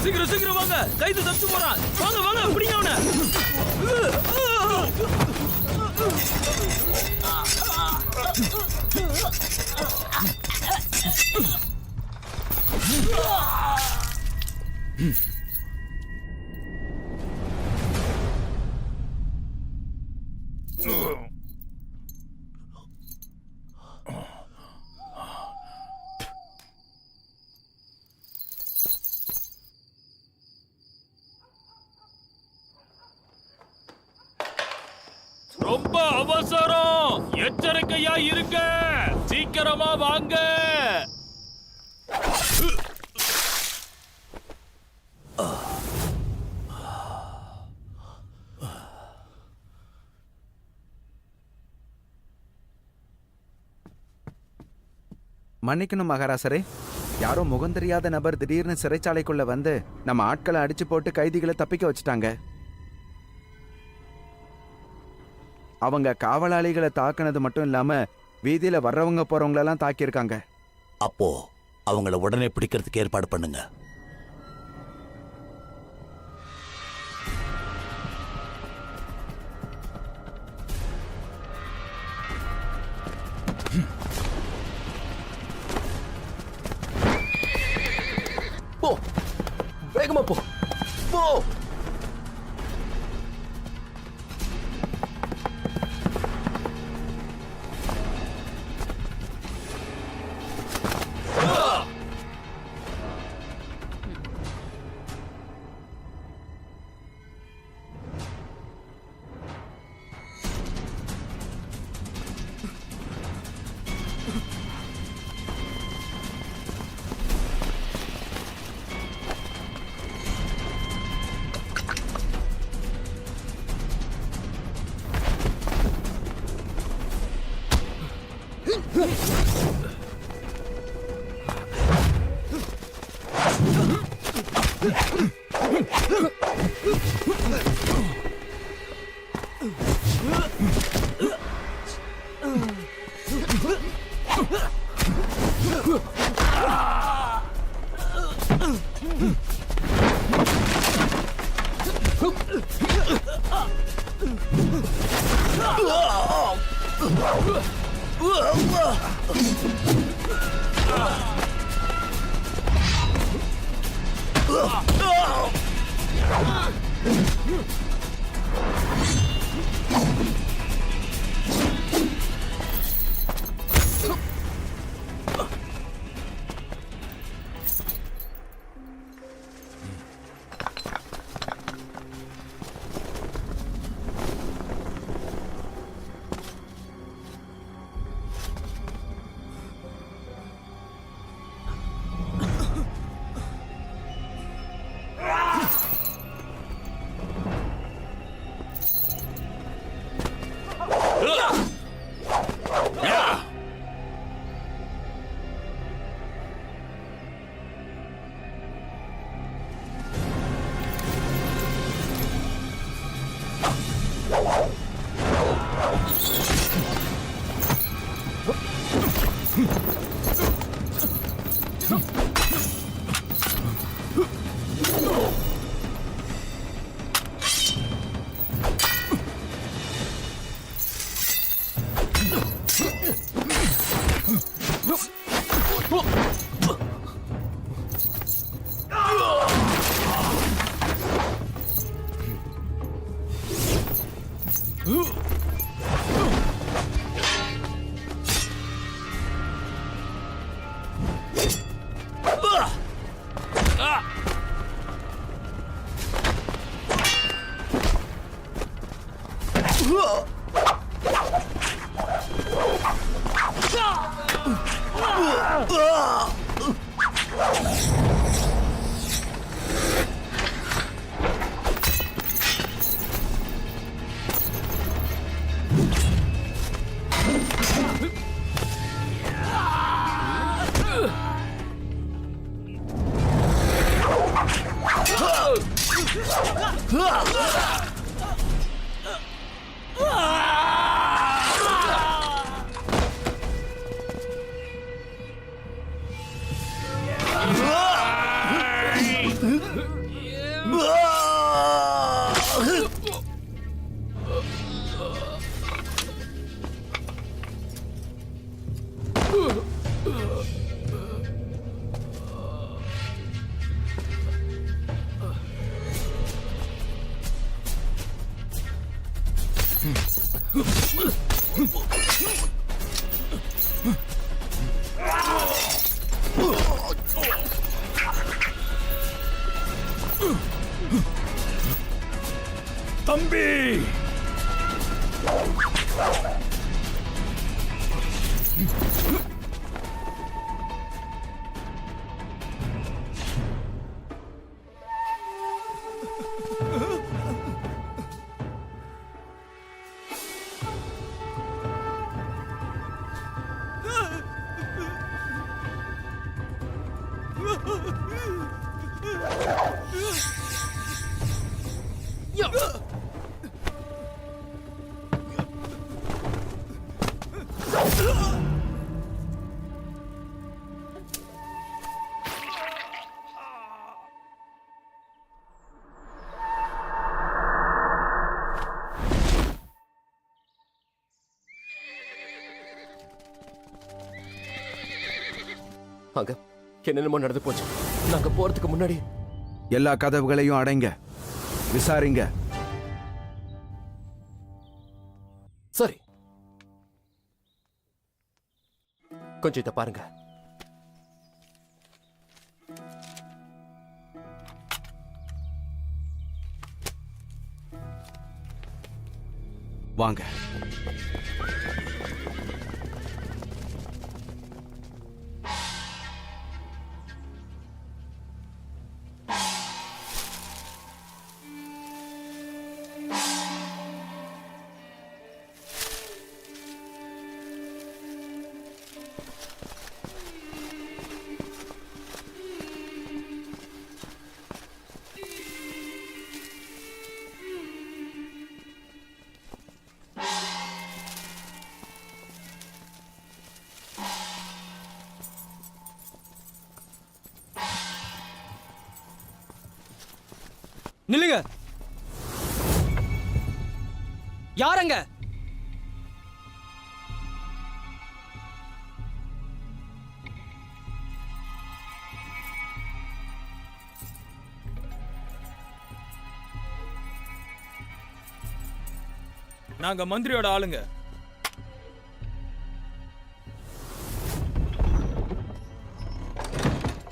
சீக்கிரம் சீக்கிரம் வாங்க, கைது தப்பிச்சு போறான். வாங்க வாங்க, பிடிங்க அவனை. ரொம்ப அவசரம், எச்சரிக்கையா இருங்க. சீக்கிரமா வாங்க. மன்னிக்கணும் மகாராசரே, யாரோ முகம் தெரியாத நபர் திடீர்னு சிறைச்சாலைக்குள்ள வந்து நம்ம ஆட்களை அடிச்சு போட்டு கைதிகளை தப்பிக்க வச்சுட்டாங்க. அவங்க காவலாளிகளை தாக்குனது மட்டும் இல்லாம வீதியில வர்றவங்க போறவங்களெல்லாம் தாக்கியிருக்காங்க. அப்போ அவங்கள உடனே பிடிக்கிறதுக்கு ஏற்பாடு பண்ணுங்க. போ, வேகமா போ, போ. தம்பி, அங்க என்னென்னமோ நடந்து போச்சு. நாங்க போறதுக்கு முன்னாடி எல்லா கதவுகளையும் அடைங்க, விசாரிங்க. சரி, கொஞ்சம் இத பாருங்க. வாங்க. நில்லுங்க. யாரங்க? நாங்க மந்திரியோட ஆளுங்க.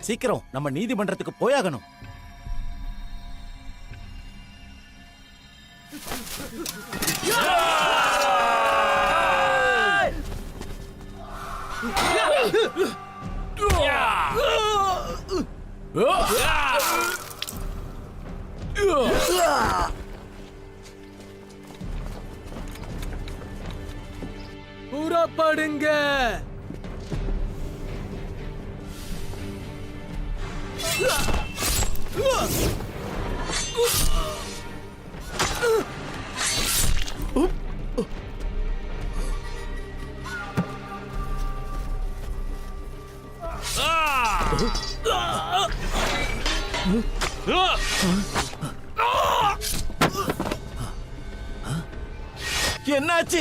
சீக்கிரம் நம்ம நீதிமன்றத்துக்கு போயாகணும். புறப்படுங்க. என்னாச்சு?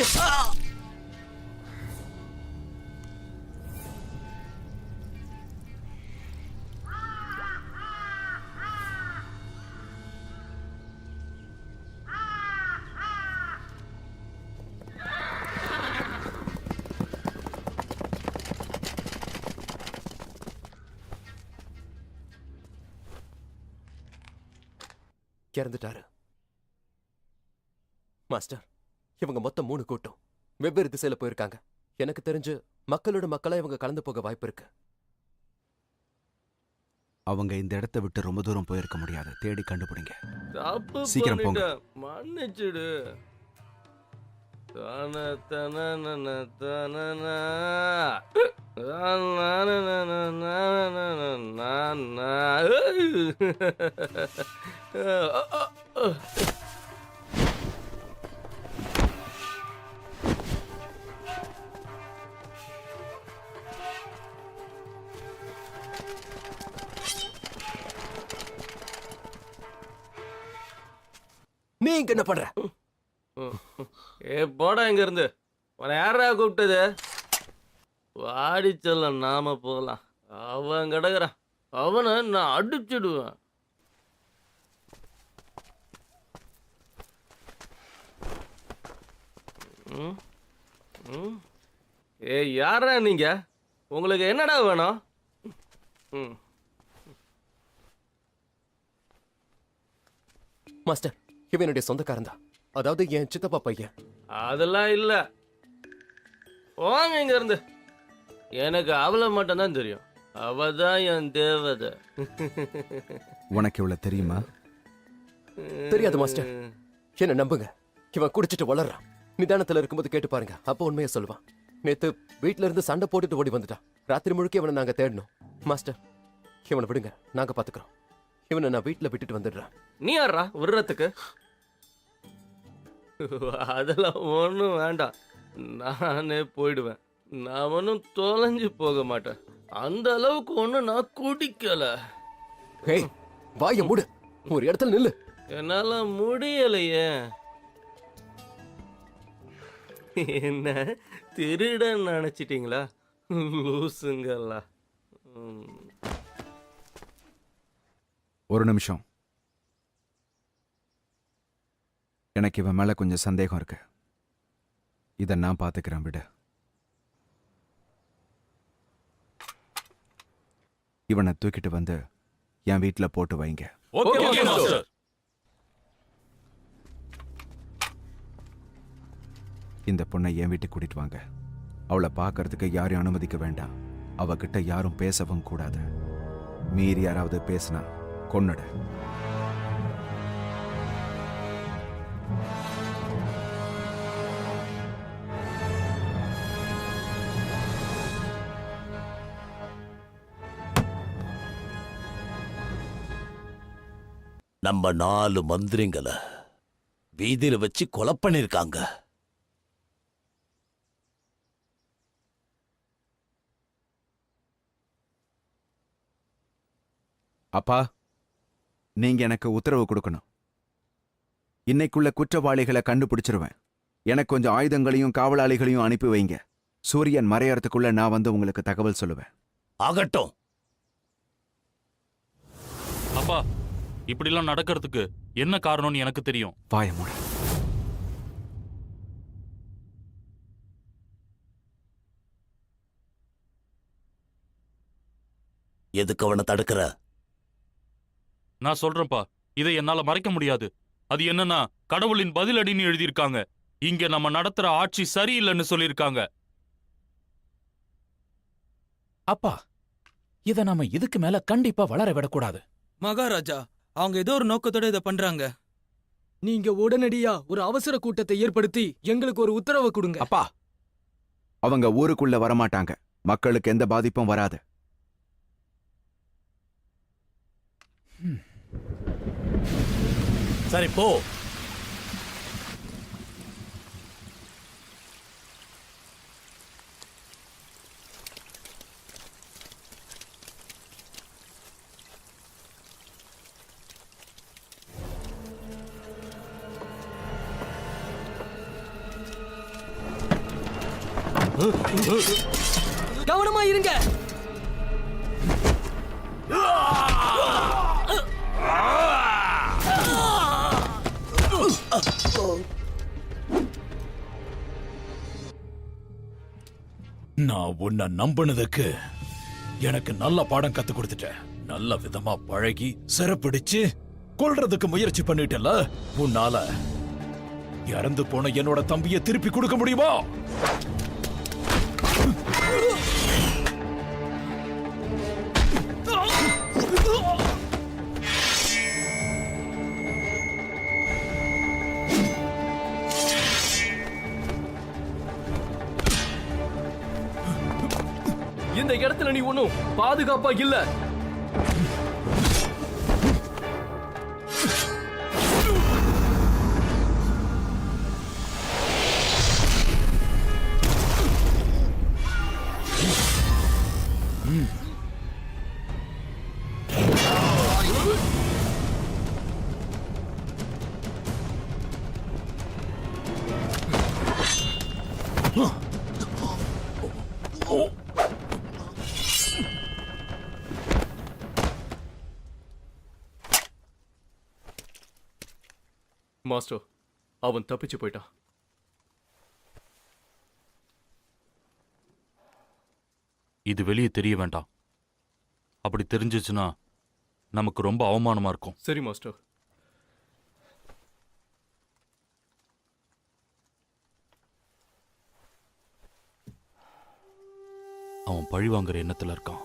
இறந்துட்டாரு. மாஸ்டர், இவங்க மொத்தம் 3 கூட்டம் வெவ்வேறு திசையில போயிருக்காங்க. எனக்கு தெரிஞ்சு மக்களோட மக்களா இவங்க கலந்து போக வாய்ப்பு இருக்கு. அவங்க இந்த இடத்தை விட்டு ரொம்ப தூரம் போயிருக்க முடியாது. தேடி கண்டுபிடிங்க. தப்பு சீக்கிரம் போங்க. பண்ணிட்டேன். மன்னிச்சிடு. தன தனனன தனனா. நீ இங்க என்ன பண்ற? போடா இங்க இருந்து. உன்னை யாரா கூப்பிட்டது? வாடி சொல்ல, நாம போலாம். அவன் கிடக்குறான். அவனை நான் அடிச்சிடுவேன். யாரா நீங்க? உங்களுக்கு என்னடா வேணும்? மாஸ்டர், இவன் என்னுடைய சொந்தக்காரன் தான். அதாவது என் சித்தப்பா பையன். அதெல்லாம் இல்ல. வாங்க இங்க இருந்து. எனக்கு அவளை மட்டும் தான் தெரியும். அவதான் என் தேவதை. உனக்கு இவ்வளவு தெரியுமா? தெரியாது மாஸ்டர், என்ன நம்புங்க. இவன் குடிச்சிட்டு வளர்றான். நிதானத்துல இருக்கும்போது கேட்டு பாருங்க, அப்ப உண்மையை சொல்லுவான். நேத்து வீட்ல இருந்து சண்டை போட்டுட்டு ஓடி வந்துட்டான். ராத்திரி முழுக்க இவனை நாங்க தேடணும். மாஸ்டர், இவனை விடுங்க, நாங்க பாத்துக்கிறோம். இவனை நான் வீட்டுல விட்டுட்டு வந்துடுறேன். நீ யாரா விடுறதுக்கு? அதெல்லாம் ஒன்றும் வேண்டாம். நானே போயிடுவேன். நான் ஒன்றும் தொலைஞ்சு போக மாட்டேன். அந்த அளவுக்கு ஒன்றும் நான் குடிக்கல. ஹேய், வாய மூடு. ஒரு இடத்துல நில்லு. என்னால முடியலையே. என்ன திருடன் நினைச்சிட்டீங்களா? லூசுங்களா? ஒரு நிமிஷம். எனக்கு இவன் மேல கொஞ்சம் சந்தேகம் இருக்கு. இதை நான் பாத்துக்கிறேன், விடு. இவனை தூக்கிட்டு வந்து என் வீட்டுல போட்டு வைங்க. இந்த பொண்ணை என் வீட்டுக்கு கூட்டிட்டு வாங்க. அவளை பார்க்கறதுக்கு யாரையும் அனுமதிக்க வேண்டாம். அவகிட்ட யாரும் பேசவும் கூடாது. மீறி யாராவது பேசினா கொன்னுடு. நம்ம 4 மந்திரிங்களை வீதியில வச்சு கொலை பண்ணிருக்காங்க. அப்பா, நீங்க எனக்கு உத்தரவு கொடுக்கணும். இன்னைக்குள்ள குற்றவாளிகளை கண்டுபிடிச்சிருவேன். எனக்கு கொஞ்சம் ஆயுதங்களையும் காவலாளிகளையும் அனுப்பி வைங்க. சூரியன் மறையறதுக்குள்ள நான் வந்து உங்களுக்கு தகவல் சொல்லுவேன். ஆகட்டும். அப்பா, இப்படிலாம் நடக்கிறதுக்கு என்ன காரணம்னு எனக்கு தெரியும். வாய மூடு. எதுக்கு அவனை தடுக்கிற? நான் சொல்றேன்ப்பா, இதை என்னால மறைக்க முடியாது. அது என்னன்னா, கடவுளின் பதிலடின்னு எழுதியிருக்காங்க. இங்க நம்ம நடத்துற ஆட்சி சரியில்லைன்னு சொல்லியிருக்காங்க. அப்பா, இத நாம இதுக்கு மேல கண்டிப்பா வளர விடக்கூடாது. மகாராஜா, அவங்க ஏதோ ஒரு நோக்கத்தோட இதை பண்றாங்க. நீங்க உடனடியா ஒரு அவசர கூட்டத்தை ஏற்படுத்தி எங்களுக்கு ஒரு உத்தரவு கொடுங்க. அப்பா, அவங்க ஊருக்குள்ள வரமாட்டாங்க. மக்களுக்கு எந்த பாதிப்பும் வராது. சரி போ. கவனமா இருங்க. நான் உன்னை நம்பினதுக்கு எனக்கு நல்ல பாடம் கத்து கொடுத்துட்டேன். நல்ல விதமா பழகி சிறப்பிடிச்சு கொல்றதுக்கு முயற்சி பண்ணிட்டல. உன்னால இறந்து போன என்னோட தம்பியை திருப்பி கொடுக்க முடியுமா? இந்த இடத்துல நீ ஒண்ணும் பாதுகாப்பா இல்ல. மாஸ்டர், அவன் தப்பிச்சு போயிட்டான். இது வெளியே தெரிய வேண்டாம். அப்படி தெரிஞ்சிச்சுன்னா நமக்கு ரொம்ப அவமானமா இருக்கும். சரி மாஸ்டர். அவன் பழி வாங்குற எண்ணத்துல இருக்கான்.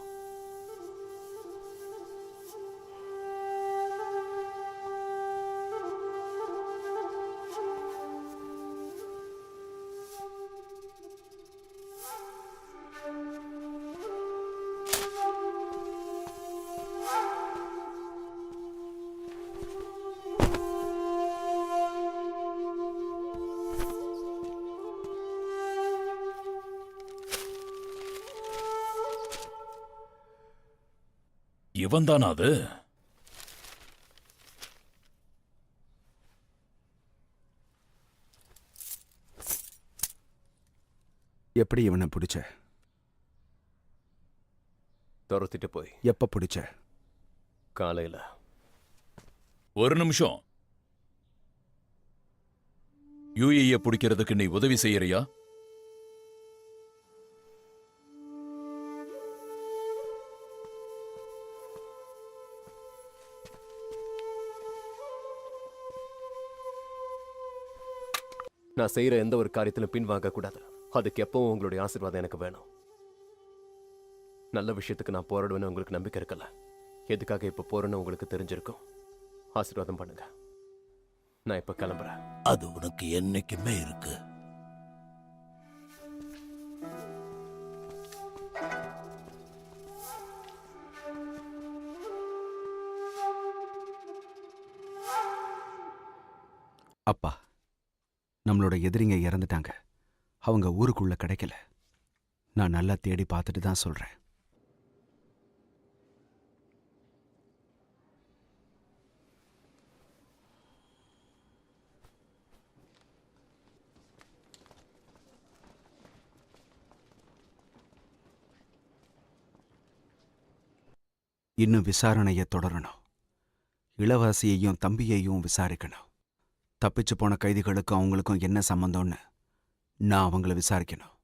இவன் தானா அது? எப்படி இவனை பிடிச்ச? துரத்திட்டு போய் எப்ப பிடிச்ச? காலையில. ஒரு நிமிஷம். யூஏ பிடிக்கிறதுக்கு நீ உதவி செய்யறியா? நான் செய்யற எந்த ஒரு காரியத்திலும் பின்வாங்க கூடாது. அதுக்கு எப்பவும் உங்களுடைய ஆசீர்வாதம் எனக்கு வேணும். நல்ல விஷயத்துக்கு நான் போராடுவேன்னு உங்களுக்கு நம்பிக்கை இருக்கல. எதுக்காக இப்ப போறேன்னு உங்களுக்கு தெரிஞ்சிருக்கும். ஆசீர்வாதம் பண்ணுங்க. நான் இப்ப கிளம்புறேன். அது உனக்கு என்னைக்குமே இருக்கு. அப்பா, நம்மளோட எதிரிங்க இறந்துட்டாங்க. அவங்க ஊருக்குள்ள கிடைக்கல. நான் நல்லா தேடி பார்த்துட்டு தான் சொல்றேன். இன்னும் விசாரணையை தொடரணும். இளவரசியையும் தம்பியையும் விசாரிக்கணும். தப்பிச்சு போன கைதிகளுக்கும் அவங்களுக்கும் என்ன சம்பந்தம்னு நான் அவங்கள விசாரிக்கணும்.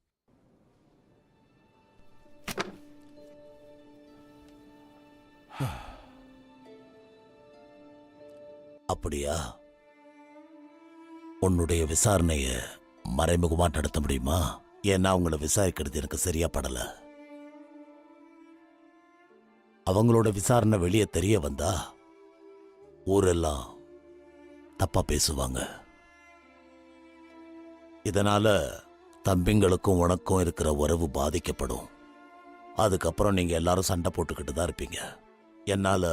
அப்படியா? உன்னுடைய விசாரணைய மறைமுகமா நடத்த முடியுமா? ஏன்னா அவங்கள விசாரிக்கிறது எனக்கு சரியா படல. அவங்களோட விசாரணை வெளியே தெரிய வந்தா ஊரெல்லாம் தப்பா பேசுவாங்க. இதனால தம்பிங்களுக்கும் உனக்கும் இருக்கிற உறவு பாதிக்கப்படும். அதுக்கப்புறம் நீங்க எல்லாரும் சண்டை போட்டுக்கிட்டு தான் இருப்பீங்க. என்னால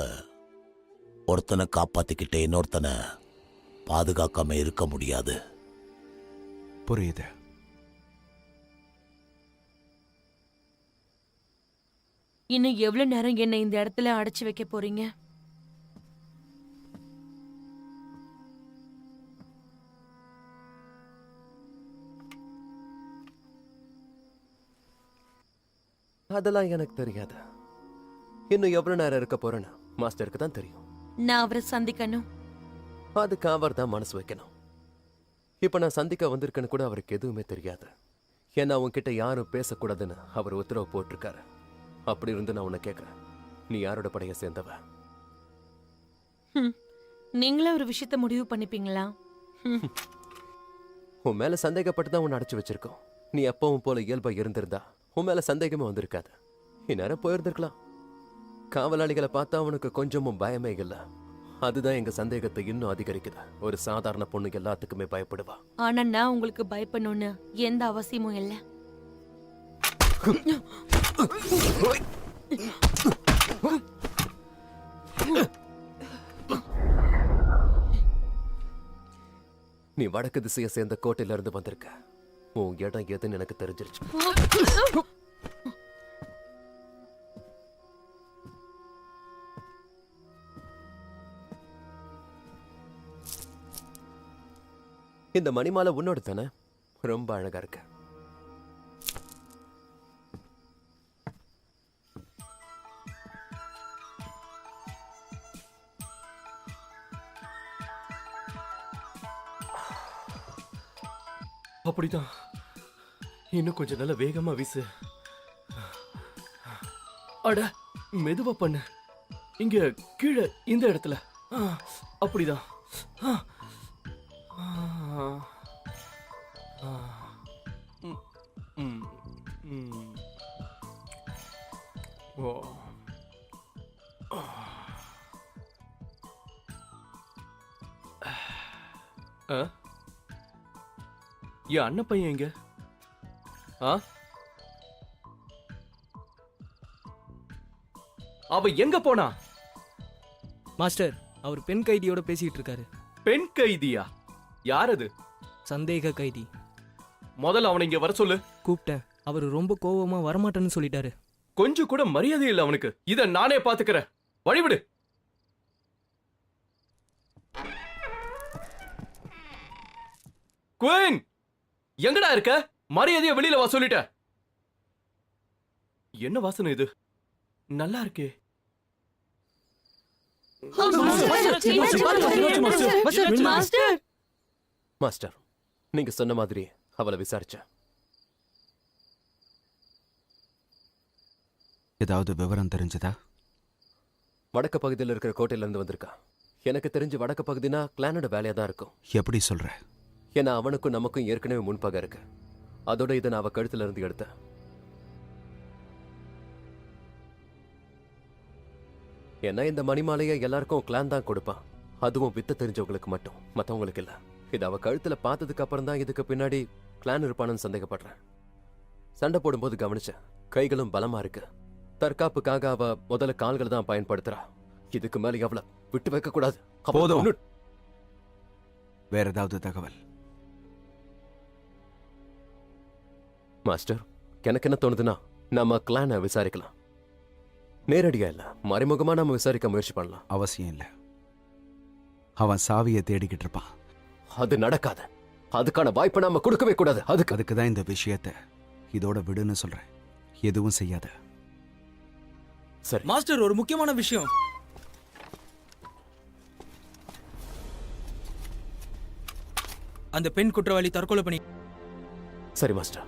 ஒருத்தனை காப்பாத்திக்கிட்டே இன்னொருத்தனை பாதுகாக்காம இருக்க முடியாது. புரியுது. இன்னும் எவ்வளவு நேரம் என்ன இந்த இடத்துல அடைச்சு வைக்க போறீங்க? அதெல்லாம் எனக்கு தெரியாது. இன்னும் எவ்வளவு நேரம் இருக்க போறேன்னு மாஸ்டருக்கு தான் தெரியும். நான் அவரை சந்திக்கணும். அதுக்கு அவர் தான் மனசு வைக்கணும். இப்ப நான் சந்திக்க வந்திருக்கேன்னு கூட அவருக்கு எதுவுமே தெரியாது. ஏன்னா உன்கிட்ட யாரும் பேசக்கூடாதுன்னு அவர் உத்தரவு போட்டிருக்காரு. அப்படி இருந்து நான் உன்னை கேட்கிறேன், நீ யாரோட படைய சேர்ந்தவ? நீங்களே ஒரு விஷயத்த முடிவு பண்ணிப்பீங்களா? உன் மேல சந்தேகப்பட்டு தான் உன்னை அடைச்சு வச்சிருக்கோம். நீ எப்பவும் போல இயல்பா இருந்திருந்தா உன் மேல சந்தேகமே வந்திருக்காது. இந்நேரம் போயிருந்திருக்கலாம். காவலாளிகளை பார்த்தா அவனுக்கு கொஞ்சமும் பயமே இல்லை. அதுதான் எங்க சந்தேகத்தை இன்னும் அதிகரிக்குது. ஒரு சாதாரண பொண்ணு எல்லாத்துக்குமே பயப்படுவா. ஆனா நான் உங்களுக்கு பயப்படணும்னு எந்த அவசியமும் இல்லை. நீ வடக்கு திசையை சேர்ந்த கோட்டையில இருந்து வந்திருக்க. உன் இடம் எதுன்னு எனக்கு தெரிஞ்சிருச்சு. இந்த மணிமாலை உன்னோட தானே? ரொம்ப அழகா இருக்கு. அப்படிதான். இன்னும் கொஞ்சம் நல்ல வேகமா வீசு. அட, மெதுவா பண்ணு. இங்க கீழே இந்த இடத்துல. அப்படிதான். ஓ. என் அண்ணன் பையன் எங்க? அவ எங்க போனா? மாஸ்டர், அவர் பெண் கைதியோட பேசிட்டு இருக்காரு. பெண் கைதியா? யார் அது? சந்தேக கைதி. முதல்ல அவனை இங்க வர சொல்லு. கூப்பிட்டேன். அவர் ரொம்ப கோவமா வரமாட்டேன்னு சொல்லிட்டாரு. கொஞ்சம் கூட மரியாதை இல்லை அவனுக்கு. இத நானே பாத்துக்கிறேன். வழிவிடு. குயின், எங்கடா இருக்க? மரியாதையா வெளியில வா சொல்லிட்ட. என்ன வாசனை இது? நல்லா இருக்கே. மாஸ்டர், நீங்க சொன்ன மாதிரி அவளை விசாரிச்சேன். ஏதாவது விவரம் தெரிஞ்சதா? வடக்கு பகுதியில் இருக்கிற கோட்டையில இருந்து வந்திருக்கா. எனக்கு தெரிஞ்சு வடக்கு பகுதினா கிளானோட வேலையா தான் இருக்கும். எப்படி சொல்ற? ஏன்னா அவனுக்கும் நமக்கும் ஏற்கனவே முன்பகை இருக்கு. அதோட இதை நான் அவ கழுத்துல இருந்து எடுத்தேன். ஏன்னா இந்த மணிமாலையை எல்லாருக்கும் கிளான் தான் கொடுப்பான். அதுவும் வித்த தெரிஞ்சவங்களுக்கு மட்டும், மத்தவங்களுக்கு இல்ல. இது அவ கழுத்துல பார்த்ததுக்கு அப்புறம் தான் இதுக்கு பின்னாடி கிளான் இருப்பானு சந்தேகப்படுறேன். சண்டை போடும்போது கவனிச்சேன், கைகளும் பலமா இருக்கு. தற்காப்புக்காக அவ முதல்ல கால்களை தான் பயன்படுத்துறா. இதுக்கு மேல அவளை விட்டு வைக்க கூடாது. போதும். வேற ஏதாவது தகவல்? மாஸ்டர், எனக்கு என்ன தோணுதுன்னா, நம்ம கிளானை விசாரிக்கலாம். நேரடியா இல்ல, மறைமுகமா நம்ம விசாரிக்க முயற்சி பண்ணலாம். அவசியம் இல்ல. அவன் சாவியை தேடிக்கிட்டு இருப்பான். அது நடக்காது. அதுக்கான வாய்ப்பை நாம கொடுக்கவே கூடாது. அதுக்கு தான் இந்த விஷயத்தை இதோட விடுன்னு சொல்றேன். எதுவும் செய்யாத. சரி மாஸ்டர், ஒரு முக்கியமான விஷயம். அந்த பெண் குற்றவாளி தற்கொலை பண்ணி. சரி மாஸ்டர்.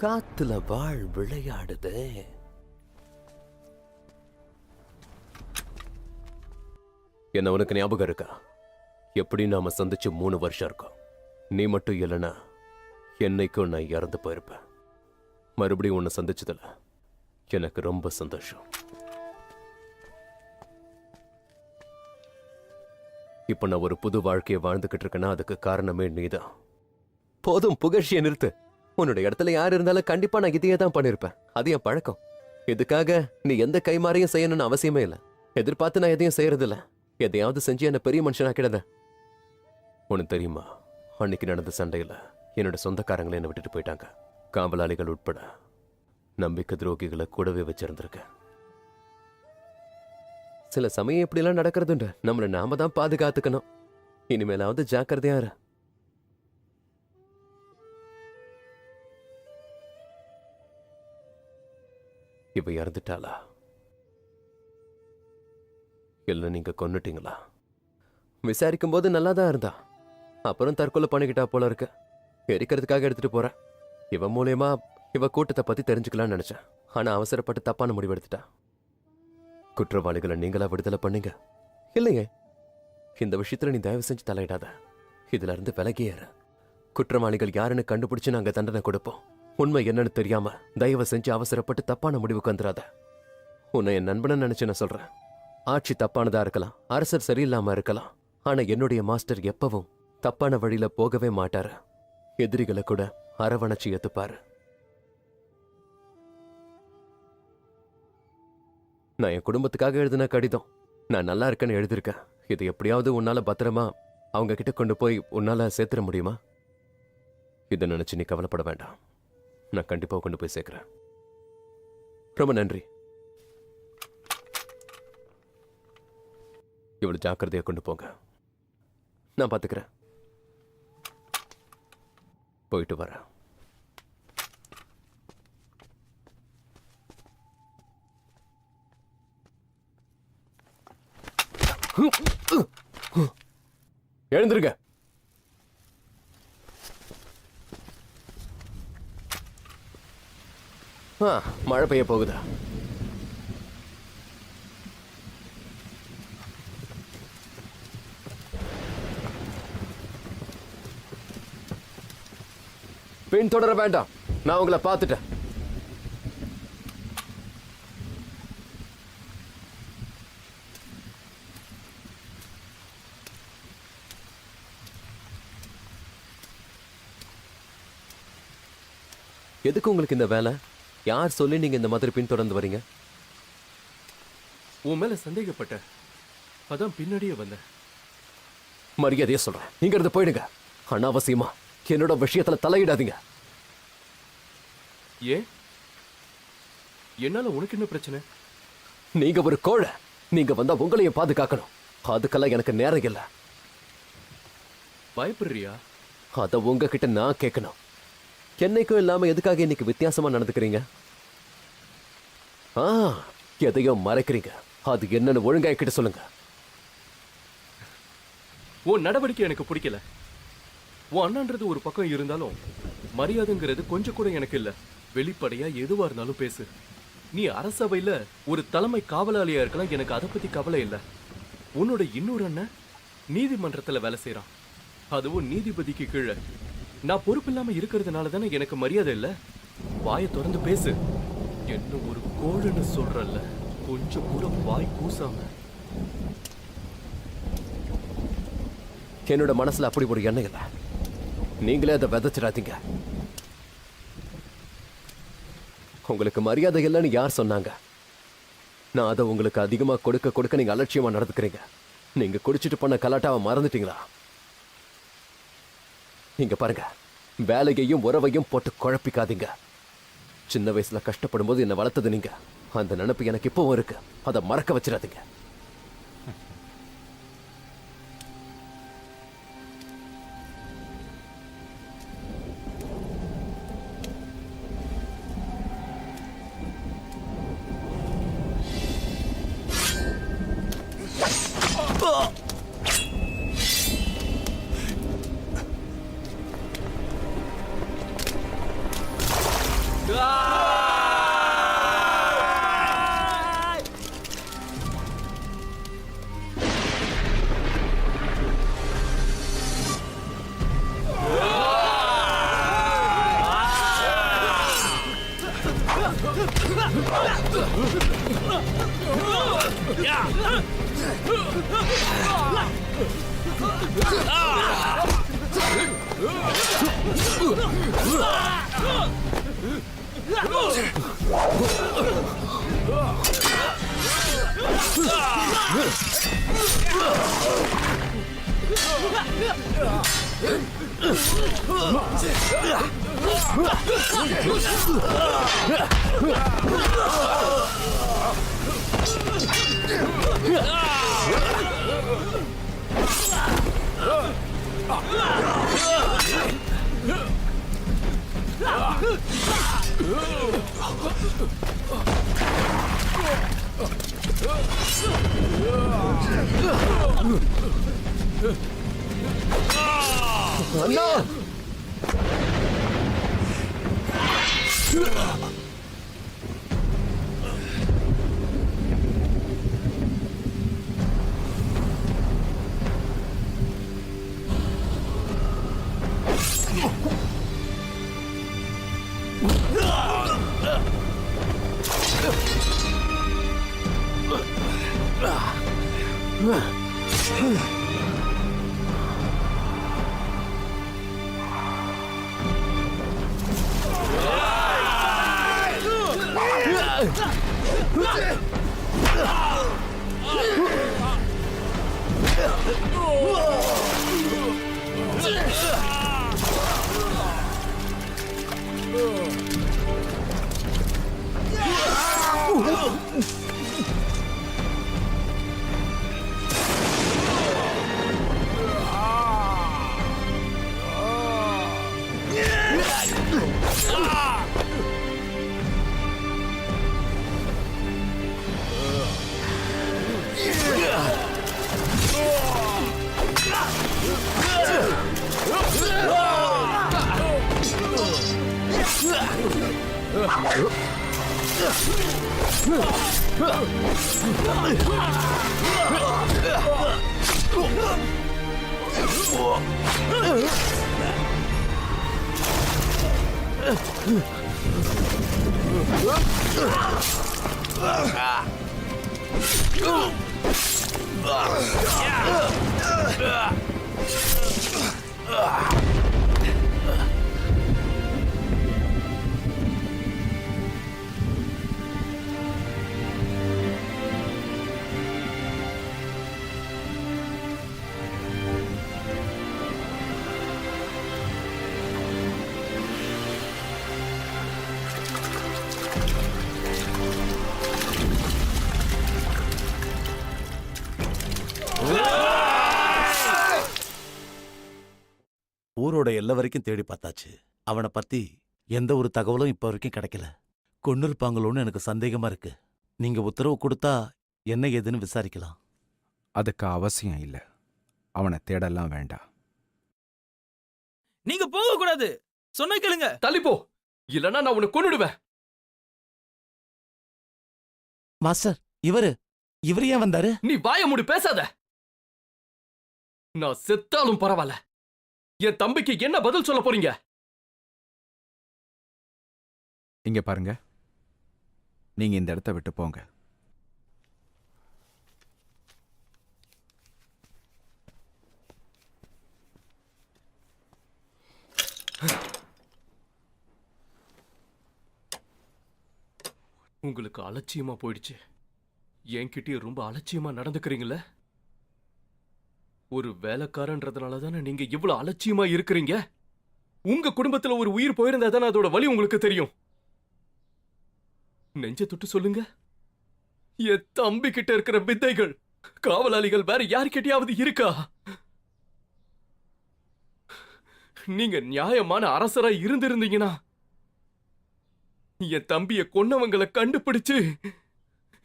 காத்துல வாழ் விளையாடுதே. என்ன உனக்கு ஞாபகம் இருக்கா? எப்படி நாம சந்திச்சு 3 வருஷம் இருக்கும். நீ மட்டும் இல்லைன்னா என்னைக்கும் நான் இறந்து போயிருப்பேன். மறுபடியும் உன்னை சந்திச்சதுல எனக்கு ரொம்ப சந்தோஷம். இப்ப நான் ஒரு புது வாழ்க்கையை வாழ்ந்துகிட்டு இருக்கேன்னா அதுக்கு காரணமே நீதான். போதும், புகழ்ச்சியை நிறுத்து. உன்னோட இடத்துல யார் இருந்தாலும் கண்டிப்பா நான் இதையே தான் பண்ணிருப்பேன். அது என் பழக்கம். இதுக்காக நீ எந்த கைமாறையும் செய்யணும்னு அவசியமே இல்லை. எதிர்பார்த்து நான் எதையும் செய்யறது இல்ல. எதையாவது செஞ்சு என்ன பெரிய மனுஷனாக்கிடாத. உனக்கு தெரியுமா, அன்னைக்கு நடந்த சண்டையில என்னோட சொந்தக்காரங்களை என்ன விட்டுட்டு போயிட்டாங்க. காவலாளிகள் உட்பட நம்பிக்கை துரோகிகளை கூடவே வச்சிருந்திருக்க. சில சமயம் இப்படிலாம் நடக்கிறதுண்டு. நம்மளை நாம தான் பாதுகாத்துக்கணும். இனிமேலாவது ஜாக்கிரதையா இரு. இவ இறந்துட்டாளா இல்ல நீங்க கொன்னுட்டீங்களா? விசாரிக்கும் போது நல்லா தான் இருந்தா. அப்புறம் தற்கொலை பண்ணிக்கிட்டா போல இருக்கு. எரிக்கிறதுக்காக எடுத்துட்டு போறேன். இவ மூலியமா இவ கூட்டத்தை பத்தி தெரிஞ்சுக்கலாம்னு நினைச்சேன். ஆனா அவசரப்பட்டு தப்பான முடிவு எடுத்துட்டா. குற்றவாளிகளை நீங்களா விடுதலை பண்ணீங்க இல்லையே. இந்த விஷயத்துல நீ தயவு செஞ்சு தலையிடாத. இதுல இருந்து விலகியேற. குற்றவாளிகள் யாருன்னு கண்டுபிடிச்சு நாங்க தண்டனை கொடுப்போம். உண்மை என்னன்னு தெரியாம தயவு செஞ்சு அவசரப்பட்டு தப்பான முடிவுக்கு வந்துடாத. உன்னை என் நண்பனை நினைச்சு நான் சொல்றேன். ஆட்சி தப்பானதா இருக்கலாம், அரசர் சரியில்லாம இருக்கலாம். ஆனா என்னுடைய மாஸ்டர் எப்பவும் தப்பான வழியில போகவே மாட்டாரு. எதிரிகளை கூட அரவணைச்சு ஏத்துப்பாரு. நான் என் குடும்பத்துக்காக எழுதின கடிதம். நான் நல்லா இருக்கேன்னு எழுதியிருக்கேன். இது எப்படியாவது உன்னால பத்திரமா அவங்க கிட்ட கொண்டு போய் உன்னால சேர்த்துட முடியுமா? இதை நினைச்சு நீ கவலைப்பட வேண்டாம். நான் கண்டிப்பா கொண்டு போய் சேர்க்கிறேன். ரொம்ப நன்றி. இவ்வளவு ஜாக்கிரதையா கொண்டு போங்க. நான் பாத்துக்கிறேன். போயிட்டு வரேன். எழுந்திருங்க. மழை பெய்ய போகுதா? பின்தொடர வேண்டாம். நான் உங்களை பார்த்துட்டேன். எதுக்கு உங்களுக்கு இந்த வேலை? யார் சொல்லி நீங்க இந்த மாதிரி பின்தொடர்ந்து வரீங்க? உன் மேல சந்தேகப்பட்ட, அதான் பின்னாடியே வந்தேன். மரியாதையா சொல்றேன், இங்க இருந்து போயிடுங்க. அனாவசியமா என்னோட விஷயத்துல தலையிடாதீங்க. ஏன்? என்னால உனக்கு என்ன பிரச்சனை? நீங்க ஒரு கோழை. நீங்க வந்தா உங்களையும் பாதுகாக்கணும். அதுக்கெல்லாம் எனக்கு நேரம் இல்ல. பயப்படுறியா? அத உங்ககிட்ட நான் கேட்கணும். என்னைக்கும் இல்லாம எதுக்காக இன்னைக்கு வித்தியாசமா நடந்துக்கிறீங்க? எதையோ மறைக்கிறீங்க. அது என்னன்னு ஒழுங்கா கிட்ட சொல்லுங்க. உன் நடவடிக்கை எனக்கு பிடிக்கல. உன் அண்ணான்றது ஒரு பக்கம் இருந்தாலும் மரியாதைங்கிறது கொஞ்சம் கூட எனக்கு இல்ல. வெளிப்படையா எதுவா இருந்தாலும் பேசு. நீ அரசவையில ஒரு தலைமை காவலாளியா இருக்கலாம், எனக்கு அதை பத்தி கவலை இல்ல. உன்னோட இன்னொரு அண்ணன் நீதிமன்றத்துல வேலை செய்யறான், அதுவும் நீதிபதிக்கு கீழே. நான் பொறுப்பில்லாம இருக்கிறதுனால தானே எனக்கு மரியாதை இல்ல. வாயை திறந்து பேசு. என்ன ஒரு கோழன்னு சொல்றல்ல, கொஞ்சம் கூட வாய் கூசாம. என்னோட மனசுல அப்படி ஒரு எண்ணம் இல்ல. நீங்களே அதை விதைச்சிடாதீங்க. உங்களுக்கு மரியாதை இல்லைன்னு யார் சொன்னாங்க? நான் அதை உங்களுக்கு அதிகமா கொடுக்க கொடுக்க நீங்க அலட்சியமா நடந்துக்கிறீங்க. நீங்க குடிச்சிட்டு பண்ண கலாட்டாவை மறந்துட்டீங்களா? நீங்க பாருங்க, வேலையையும் உறவையும் போட்டு குழப்பிக்காதீங்க. சின்ன வயசுல கஷ்டப்படும் போது என்ன வளர்த்தது நீங்க. அந்த நினைப்பு எனக்கு இப்பவும் இருக்கு. அதை மறக்க வச்சிடாதீங்க. அண்ணா ஊரோட எல்லை வரைக்கும் தேடி பார்த்தாச்சு. அவனை பத்தி எந்த ஒரு தகவலும் இப்ப வரைக்கும் கிடைக்கல. கொன்னு இருப்பாங்களோன்னு எனக்கு சந்தேகமா இருக்கு. நீங்க உத்தரவு கொடுத்தா என்ன ஏதுன்னு விசாரிக்கலாம். அதுக்கு அவசியம் இல்ல. அவனை தேடலாம் வேண்டாம். நீங்க போக கூடாது. சொன்ன கேளுங்க. தள்ளிப்போ, இல்லனா நான் உன்னை கொன்னுடுவேன். மாஸ்டர், இவரு ஏன் வந்தாரு? நீ வாய மூடி பேசாத. நான் செத்தாலும் பரவாயில்ல. என் தம்பிக்கு என்ன பதில் சொல்ல போறீங்க? இங்க பாருங்க, நீங்க இந்த இடத்த விட்டு போங்க. உங்களுக்கு அலட்சியமா போயிடுச்சு. என்கிட்டயும் ரொம்ப அலட்சியமா நடந்துக்கிறீங்களே. ஒரு வேலைக்காரன்றதுனால தானே நீங்க இவ்வளவு அலட்சியமா இருக்கிறீங்க. உங்க குடும்பத்துல ஒரு உயிர் போயிருந்தா தானே அதோட வலி உங்களுக்கு தெரியும். நெஞ்ச தொட்டு சொல்லுங்க, என் தம்பி கிட்ட இருக்கிற வித்தைகள் காவலாளிகள் வேற யாருக்கிட்டயாவது இருக்கா? நீங்க நியாயமான அரசரா இருந்திருந்தீங்கன்னா என் தம்பிய கொன்னவங்களை கண்டுபிடிச்சு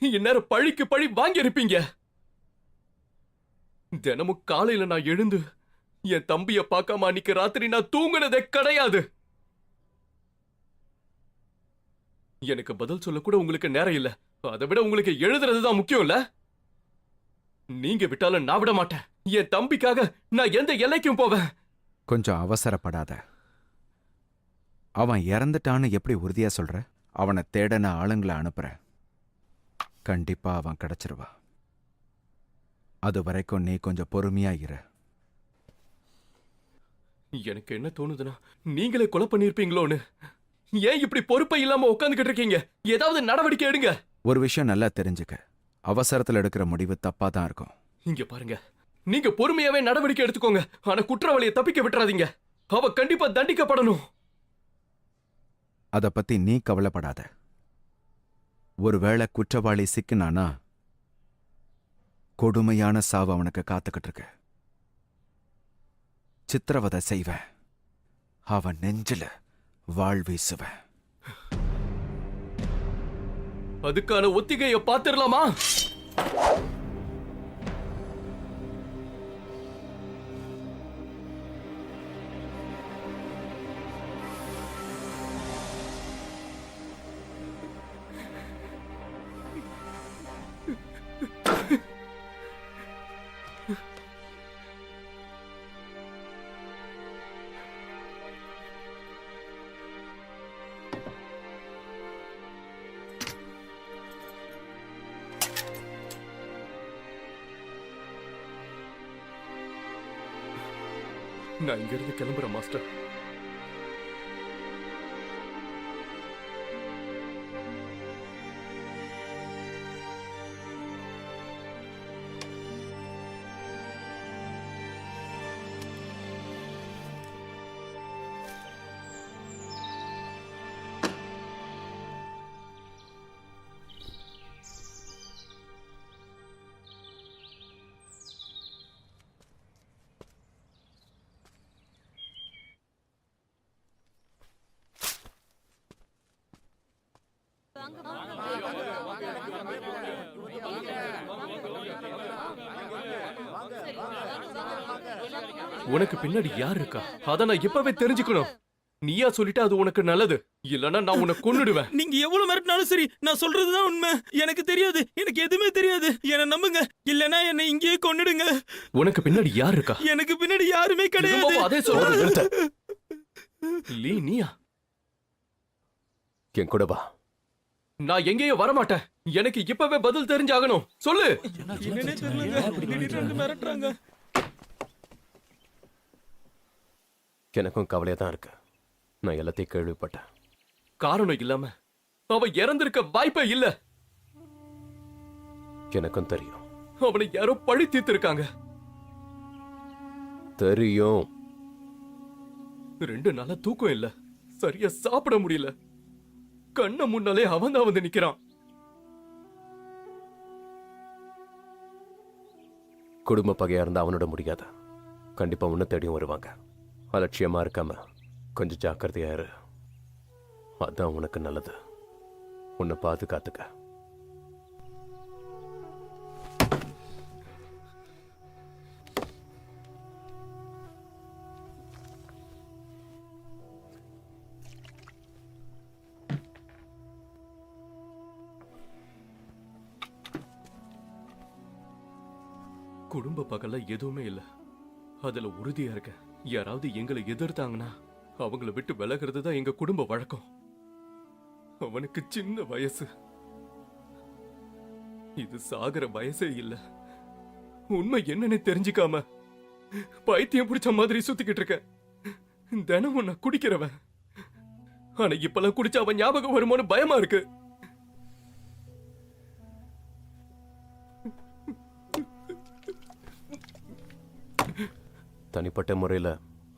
இந்நேரம் பழிக்கு பழி வாங்கி இருப்பீங்க. தினமும் காலையில நான் எழுந்து என் தம்பிய பார்க்காம அன்னைக்கு ராத்திரி நான் தூங்குனதே கிடையாது. எனக்கு பதில் சொல்ல கூட உங்களுக்கு நேரம் இல்ல. அதை விட உங்களுக்கு எழுதுறதுதான் முக்கியம் இல்ல? நீங்க விட்டாலும் நான் விட மாட்டேன். என் தம்பிக்காக நான் எந்த எல்லைக்கும் போவேன். கொஞ்சம் அவசரப்படாத. அவன் இறந்துட்டான்னு எப்படி உறுதியா சொல்ற? அவனை தேட நான் ஆளுங்களை அனுப்புறேன். கண்டிப்பா அவன் கிடைச்சிருவா. அது வரைக்கும் நீ கொஞ்சம் பொறுமையா இரு. எனக்கு என்ன தோணுதுன்னா, நீங்களே கொலை பண்ணிருப்பீங்களோன்னு. ஏன் இப்படி பொறுப்பை இல்லாம உட்காந்துக்கிட்டு இருக்கீங்க? ஏதாவது நடவடிக்கை எடுங்க. ஒரு விஷயம் நல்லா தெரிஞ்சுக்க, அவசரத்துல எடுக்கிற முடிவு தப்பா தான் இருக்கும். இங்க பாருங்க, நீங்க பொறுமையாவே நடவடிக்கை எடுத்துக்கோங்க. ஆனா குற்றவாளியை தப்பிக்க விட்டுறாதீங்க. அவ கண்டிப்பா தண்டிக்கப்படணும். அத பத்தி நீ கவலைப்படாத. ஒருவேளை குற்றவாளி சிக்கினானா கொடுமையான சாவு அவனுக்கு காத்துக்கிட்டு இருக்கு. சித்திரவதை செய்வேன். அவன் நெஞ்சில வாழ் வீசுவேன். அதுக்கான ஒத்திகையை பார்த்திடலாமா? நான் இங்க இருந்து கிளம்புறேன் மாஸ்டர். உனக்கு பின்னாடி யார் இருக்கா? அத நான் இப்பவே தெரிஞ்சுக்கணும். நீயா சொல்லிட்டா அது உனக்கு நல்லது. இல்லனா நான் உன்னை கொன்னுடுவேன். நீங்க எவ்வளவு மிரட்டினாலும் சரி, நான் சொல்றதுதான் உண்மை. எனக்கு தெரியாது, எனக்கு எதுவுமே தெரியாது. என்ன நம்புங்க, இல்லனா என்னை இங்கேயே கொன்னுடுங்க. உனக்கு பின்னாடி யார் இருக்கா? எனக்கு பின்னாடி யாருமே கிடையாது. திரும்பவும் அதே சொல்ற. லீ, நீயா? என் கூட வா. நான் எங்கேயும் வரமாட்டேன். எனக்கு இப்பவே பதில் தெரிஞ்சாகணும். சொல்லு. என்னன்னே தெரியலங்க. திடீர்னு வந்து மிரட்டுறாங்க. எனக்கும் கவலையா தான் இருக்கு. நான் எல்லாத்தையும் கேள்விப்பட்டேன். காரணம் இல்லாம அவ இறந்திருக்க வாய்ப்பே இல்ல. எனக்கும் தெரியும். அவனை யாரோ பழி தீர்த்திருக்காங்க. தெரியும். 2 நாளா தூக்கம் இல்ல. சரியா சாப்பிட முடியல. கண்ண முன்னாலே அவன் தான் வந்து நிக்கிறான். குடும்ப பகையா இருந்தா அவனோட முடியாத. கண்டிப்பா உன்னை தேடியும் வருவாங்க. அலட்சியமா இருக்காம கொஞ்சம் ஜாக்கிரதையா இரு. அதான் உனக்கு நல்லது. உன்னை பாதுகாத்துக்க. குடும்ப பகல எதுவுமே இல்ல. அதுல உறுதியா இருக்க. யாராவது எங்களை எதிர்த்தாங்கன்னா அவங்கள விட்டு விலகிறது தான் எங்க குடும்ப வழக்கம். அவனுக்கு சின்ன வயசு. இது சாகர வயசே இல்ல. உண்மை என்னன்னு தெரிஞ்சுக்காம பைத்தியம் பிடிச்ச மாதிரி சுத்திக்கிட்டு இருக்க. தினமும் நான் குடிக்கிறவன். ஆனா இப்பெல்லாம் குடிச்சா அவன் ஞாபகம் வருமோன்னு பயமா இருக்கு. தனிப்பட்ட முறையில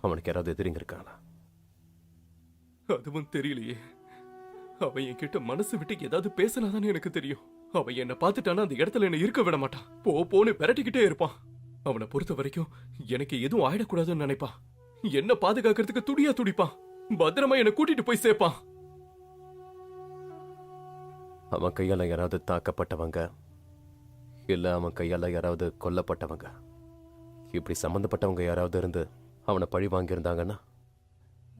அவனுக்கு யாராவது எதிரிங்க இருக்காங்களா? அதுவும் தெரியலையே. அவன் என்கிட்ட மனசு விட்டு ஏதாவது பேசினாதானே எனக்கு தெரியும். அவன் என்ன பார்த்துட்டானா அந்த இடத்துல என்ன இருக்க விட மாட்டான். போன்னு விரட்டிக்கிட்டே இருப்பான். அவனை பொறுத்த வரைக்கும் எனக்கு எதுவும் ஆயிடக்கூடாதுன்னு நினைப்பான். என்ன பாதுகாக்கிறதுக்கு துடியா துடிப்பான். பத்திரமா என்ன கூட்டிட்டு போய் சேர்ப்பான். அவன் கையால யாராவது தாக்கப்பட்டவங்க, இல்ல அவன் கையால யாராவது கொல்லப்பட்டவங்க, இப்படி சம்பந்தப்பட்டவங்க யாராவது இருந்து அவனை பழி வாங்கியிருந்தாங்கன்னா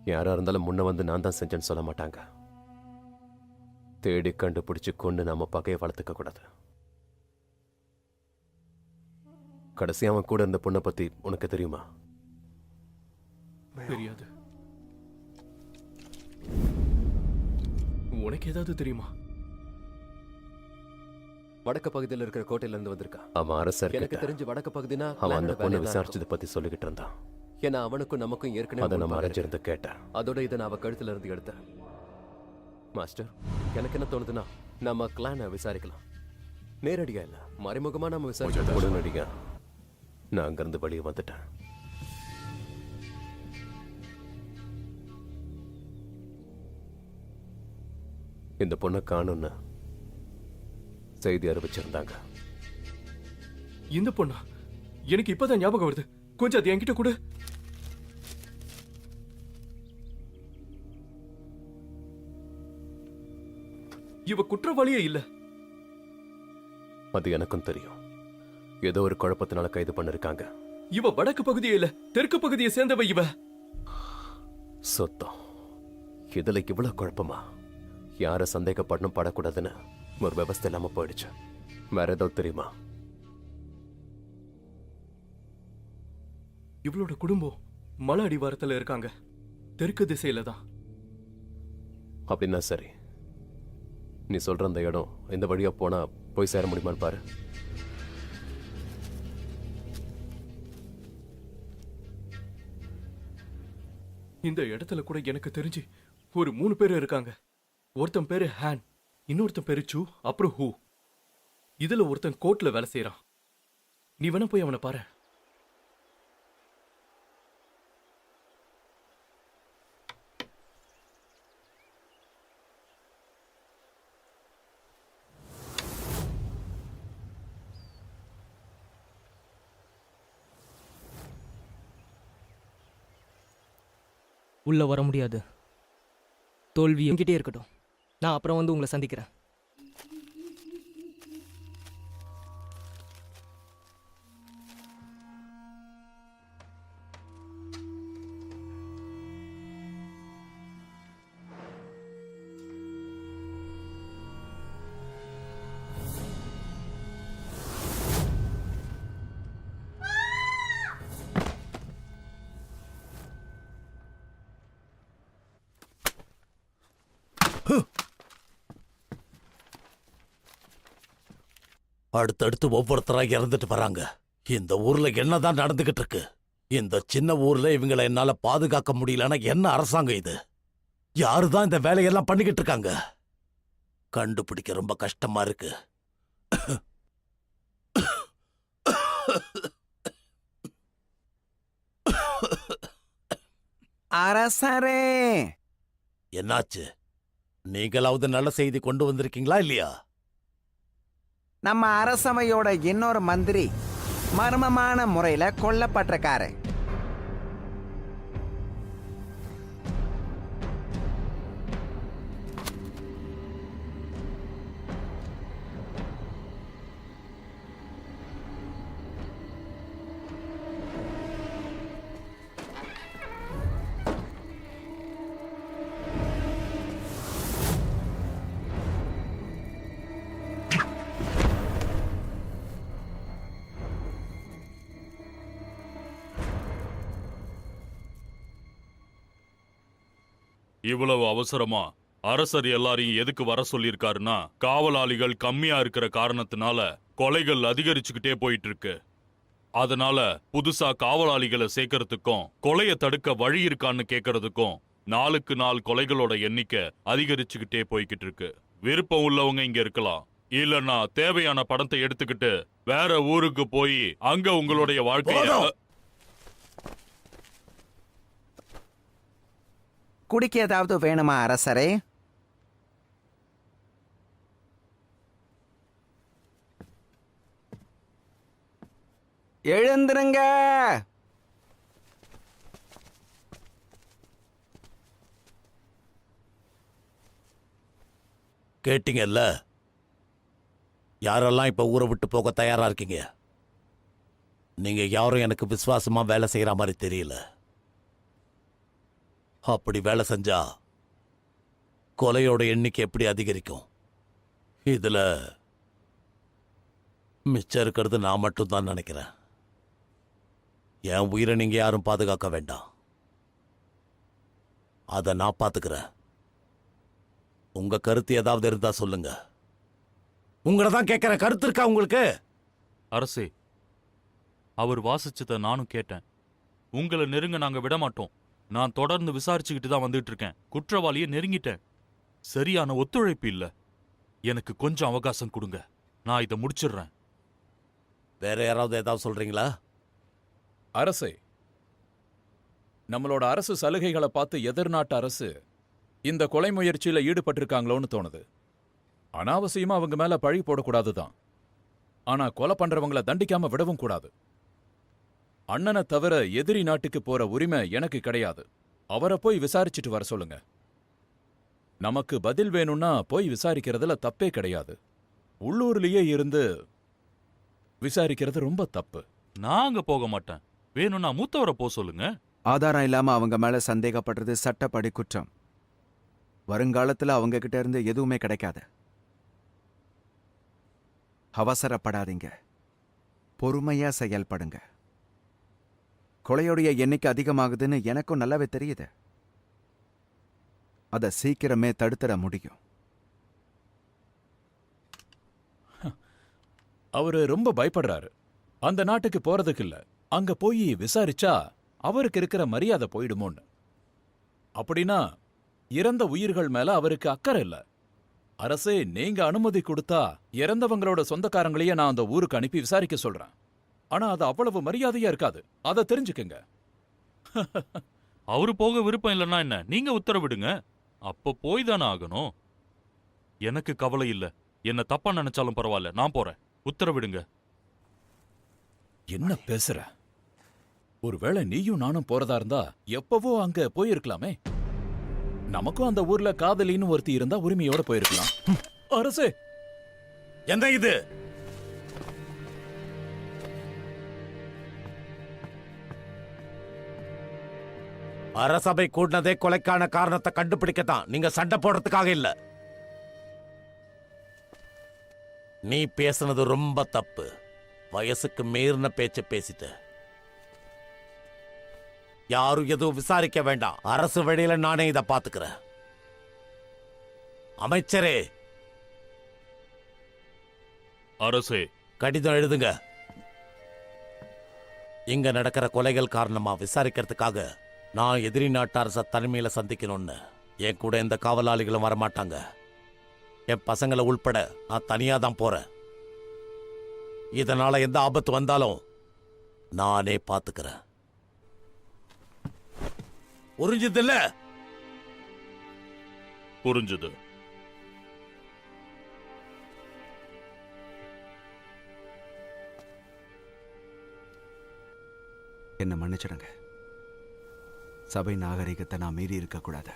யாரா இருந்தாலும் முன்ன வந்து நான் தான் செஞ்சேன்னு சொல்ல மாட்டாங்க. தேடி கண்டுபிடிச்சு கொண்டு நாம பகையை வளர்த்துக்க கூடாது. கடைசி அவன் கூட இருந்த பொண்ணை பத்தி உனக்கு தெரியுமா? தெரியாது. உனக்கு ஏதாவது தெரியுமா? வடக்கு பகுதியில் இருக்கிற கோட்டையில இருந்து வந்திருக்கான். அவன் அரசர். எனக்கு தெரிஞ்சு வடக்கு பகுதினா அவன் அந்த பொண்ணை விசாரிச்சதை பத்தி சொல்லிக்கிட்டு இருந்தான். ஏன்னா அவனுக்கும் நமக்கும் ஏற்கனவே அதை நம்ம அரைஞ்சிருந்து கேட்டேன். அதோட இதை நான் அவ கழுத்துல இருந்து எடுத்தேன். மாஸ்டர், எனக்கு என்ன தோணுதுன்னா நம்ம கிளானை விசாரிக்கலாம். நேரடியா இல்ல, மறைமுகமா நம்ம விசாரிக்கலாம். உடனடியா நான் அங்கிருந்து வெளியே வந்துட்டேன். இந்த பொண்ணை காணும்னு செய்தி அறிவிச்சிருந்தாங்க. இந்த பொண்ணா? எனக்கு இப்பதான் ஞாபகம் வருது. கொஞ்சம் அது என்கிட்ட கூட. இவ குற்றவாளியே இல்ல. அது எனக்கும் தெரியும். ஏதோ ஒரு குழப்பத்தினால கைது பண்ணிருக்காங்க. இவ வடக்கு பகுதியே இல்ல, தெற்கு பகுதியை சேர்ந்தவ இவ. சொத்தம். இதுல இவ்வளவு குழப்பமா? யார சந்தேகப்படணும் படக்கூடாதுன்னு ஒரு விவஸ்தை இல்லாம போயிடுச்சு. வேற ஏதாவது தெரியுமா? இவளோட குடும்பம் மலை அடிவாரத்துல இருக்காங்க, தெற்கு திசையில தான். அப்படின்னா சரி, நீ சொல்ற அந்த இடம் இந்த வழியா போனா போய் சேர முடியுமான்னு பாரு. இந்த இடத்துல கூட எனக்கு தெரிஞ்சு ஒரு 3 பேர் இருக்காங்க. ஒருத்தன் பேரு ஹேன், இன்னொருத்தன் பேரு சூ, அப்புறம் ஹூ. இதுல ஒருத்தன் கோர்ட்ல வேலை செய்யறான். நீ வேணா போய் அவனை பாரு. உள்ள வர முடியாது. தோல்வி என்கிட்டே இருக்கட்டும். நான் அப்புறம் வந்து உங்களை சந்திக்கிறேன். அடுத்தடுத்து ஒவ்வொருத்தரா இறந்துட்டு வராங்க. இந்த ஊர்ல என்னதான் நடந்துகிட்டு இருக்கு? இந்த சின்ன ஊர்ல இவங்களை என்னால பாதுகாக்க முடியலன்னா என்ன அரசாங்கம் இது? யாருதான் இந்த வேலையெல்லாம் பண்ணிக்கிட்டு இருக்காங்க? கண்டுபிடிக்க ரொம்ப கஷ்டமா இருக்கு. அரசரே, என்னாச்சு? நீங்களாவது நல்ல செய்தி கொண்டு வந்திருக்கீங்களா இல்லையா? நம்ம அரசவையோட இன்னொரு மந்திரி மர்மமான முறையில கொல்லப்பட்டிருக்காரு. இவ்வளவு அவசரமா அரசர் எல்லாரையும் எதுக்கு வர சொல்லியிருக்காருன்னா, காவலாளிகள் கம்மியா இருக்கிற காரணத்தினால கொலைகள் அதிகரிச்சுக்கிட்டே போயிட்டு இருக்கு. அதனால புதுசா காவலாளிகளை சேர்க்கறதுக்கும் கொலையை தடுக்க வழி இருக்கான்னு கேட்கறதுக்கும் நாளுக்கு நாள் கொலைகளோட எண்ணிக்கை அதிகரிச்சுக்கிட்டே போய்கிட்டு இருக்கு. விருப்பம் உள்ளவங்க இங்க இருக்கலாம், இல்லன்னா தேவையான பணத்தை எடுத்துக்கிட்டு வேற ஊருக்கு போய் அங்க உங்களுடைய வாழ்க்கைய. குடிக்க ஏதாவது வேணுமா அரசரே? எழுந்திருங்க. கேட்டீங்கல்ல? யாரெல்லாம் இப்ப ஊரை விட்டு போக தயாரா இருக்கீங்க? நீங்க யாரும் எனக்கு விசுவாசமா வேலை செய்யற மாதிரி தெரியல. அப்படி வேலை செஞ்சா கொலையோட எண்ணிக்கை எப்படி அதிகரிக்கும்? இதுல மிச்சம் இருக்கிறது நான் மட்டும்தான் நினைக்கிறேன். என் உயிரை நீங்க யாரும் பாதுகாக்க வேண்டாம். அதை நான் பாத்துக்கிறேன். உங்க கருத்து ஏதாவது இருந்தா சொல்லுங்க. உங்களை தான் கேட்கிற, கருத்து இருக்கா உங்களுக்கு? அரசே, அவர் வாசிச்சதை நானும் கேட்டேன். உங்களை நெருங்க நாங்க விட மாட்டோம். நான் தொடர்ந்து விசாரிச்சுக்கிட்டு தான் வந்துட்டு இருக்கேன். குற்றவாளியை நெருங்கிட்டேன். சரியான ஒத்துழைப்பு இல்ல. எனக்கு கொஞ்சம் அவகாசம் கொடுங்க, நான் இதை முடிச்சிடுறேன். வேற யாராவது ஏதாவது சொல்றீங்களா? அரசே, நம்மளோட அரசு சலுகைகளை பார்த்து எதிர்நாட்டு அரசு இந்த கொலை முயற்சியில ஈடுபட்டிருக்காங்களோன்னு தோணுது. அனாவசியமா அவங்க மேல பழி போடக்கூடாதுதான். ஆனா கொலை பண்றவங்கள தண்டிக்காம விடவும் கூடாது. அண்ணனை தவிர எதிரி நாட்டுக்கு போற உரிமை எனக்கு கிடையாது. அவரை போய் விசாரிச்சுட்டு வர சொல்லுங்க. நமக்கு பதில் வேணும்னா போய் விசாரிக்கிறதுல தப்பே கிடையாது. உள்ளூர்லயே இருந்து விசாரிக்கிறது ரொம்ப தப்பு. நான் அங்க போக மாட்டேன். வேணும்னா மூத்தவரை போ சொல்லுங்க. ஆதாரம் இல்லாம அவங்க மேல சந்தேகப்படுறது சட்டப்படி குற்றம். வருங்காலத்துல அவங்க கிட்ட இருந்து எதுவுமே கிடைக்காது. அவசரப்படாதீங்க, பொறுமையா செயல்படுங்க. கொலையோடைய எண்ணிக்கை அதிகமாகுதுன்னு எனக்கும் நல்லாவே தெரியுது. அதை சீக்கிரமே தடுத்துட முடியும். அவரு ரொம்ப பயப்படுறாரு. அந்த நாட்டுக்கு போறதுக்கு இல்ல, அங்க போய் விசாரிச்சா அவருக்கு இருக்கிற மரியாதை போயிடுமோன்னு. அப்படின்னா இறந்த உயிர்கள் மேல அவருக்கு அக்கறை இல்ல. அரசே, நீங்க அனுமதி கொடுத்தா இறந்தவங்களோட சொந்தக்காரங்களையே நான் அந்த ஊருக்கு அனுப்பி விசாரிக்க சொல்றேன். ஆனா அது அவ்வளவு மரியாதையா இருக்காது, அதை தெரிஞ்சுக்கங்க. அவரு போக விருப்பம் இல்லைன்னா என்ன, நீங்க உத்தரவிடுங்க. அப்ப போய் தானே ஆகணும். எனக்கு கவலை இல்ல. என்ன தப்பா நினைச்சாலும் பரவாயில்ல, நான் போறேன். உத்தரவிடுங்க. என்ன பேசுற? ஒருவேளை நீயும் நானும் போறதா இருந்தா எப்பவோ அங்க போயிருக்கலாமே. நமக்கும் அந்த ஊர்ல காதலின்னு ஒருத்தி இருந்தா உரிமையோட போயிருக்கலாம். அரசே, என்ன இது? அரசபை கூட்டினதே கொலைக்கான காரணத்தை கண்டுபிடிக்கத்தான், நீங்க சண்டை போடுறதுக்காக இல்ல. நீ பேசுனது ரொம்ப தப்பு. வயசுக்கு மீறின பேச்ச பேசிட்ட. யாரும் எதுவும் விசாரிக்க வேண்டாம். அரசு வழியில நானே இதை பாத்துக்கிறேன். அமைச்சரே, அரசே, கடிதம் எழுதுங்க. இங்க நடக்கிற கொலைகள் காரணமா விசாரிக்கிறதுக்காக நான் எதிரி நாட்டு அரச தனிமையில சந்திக்கணும்னு. என் கூட எந்த காவலாளிகளும் வரமாட்டாங்க. என் பசங்களை உள்பட நான் தனியா தான் போறேன். இதனால எந்த ஆபத்து வந்தாலும் நானே பாத்துக்கிறேன். புரிஞ்சதில்ல? புரிஞ்சுது. என்ன மன்னிச்சிடுங்க. சபை நாகரிகத்தை நான் மீறி இருக்கக்கூடாது.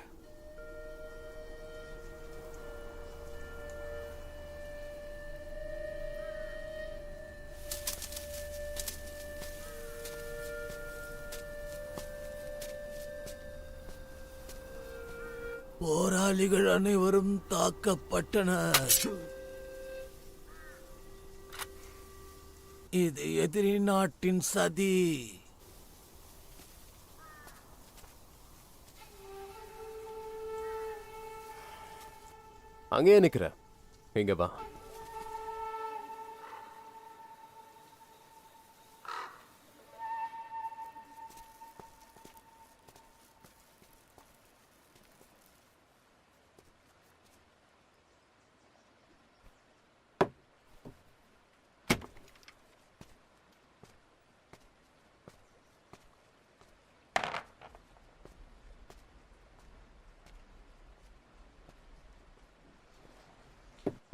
போராளிகள் அனைவரும் தாக்கப்பட்டனர். இது எதிரி நாட்டின் சதி. அங்கேயே நிக்கிற, இங்க வா.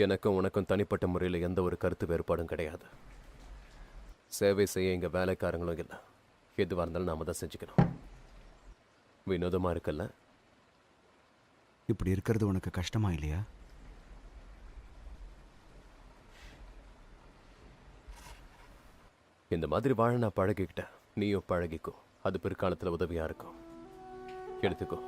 எனக்கும் உனக்கும் தனிப்பட்ட முறையில் எந்த ஒரு கருத்து வேறுபாடும் கிடையாது. சேவை செய்ய இங்க வேலைக்காரங்களும் இல்லை. எதுவாக இருந்தாலும் நாம தான் செஞ்சுக்கணும். வினோதமா இருக்குல்ல? இப்படி இருக்கிறது உனக்கு கஷ்டமா இல்லையா? இந்த மாதிரி வாழ நான் பழகிக்கிட்டேன். நீயும் பழகிக்கோ. அது பிற்காலத்தில் உதவியா இருக்கும். எடுத்துக்கோ.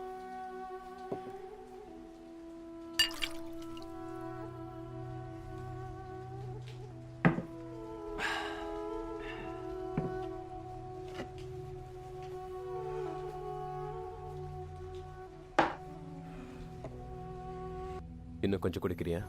இன்னும் கொஞ்சம் குடிக்கிறியா?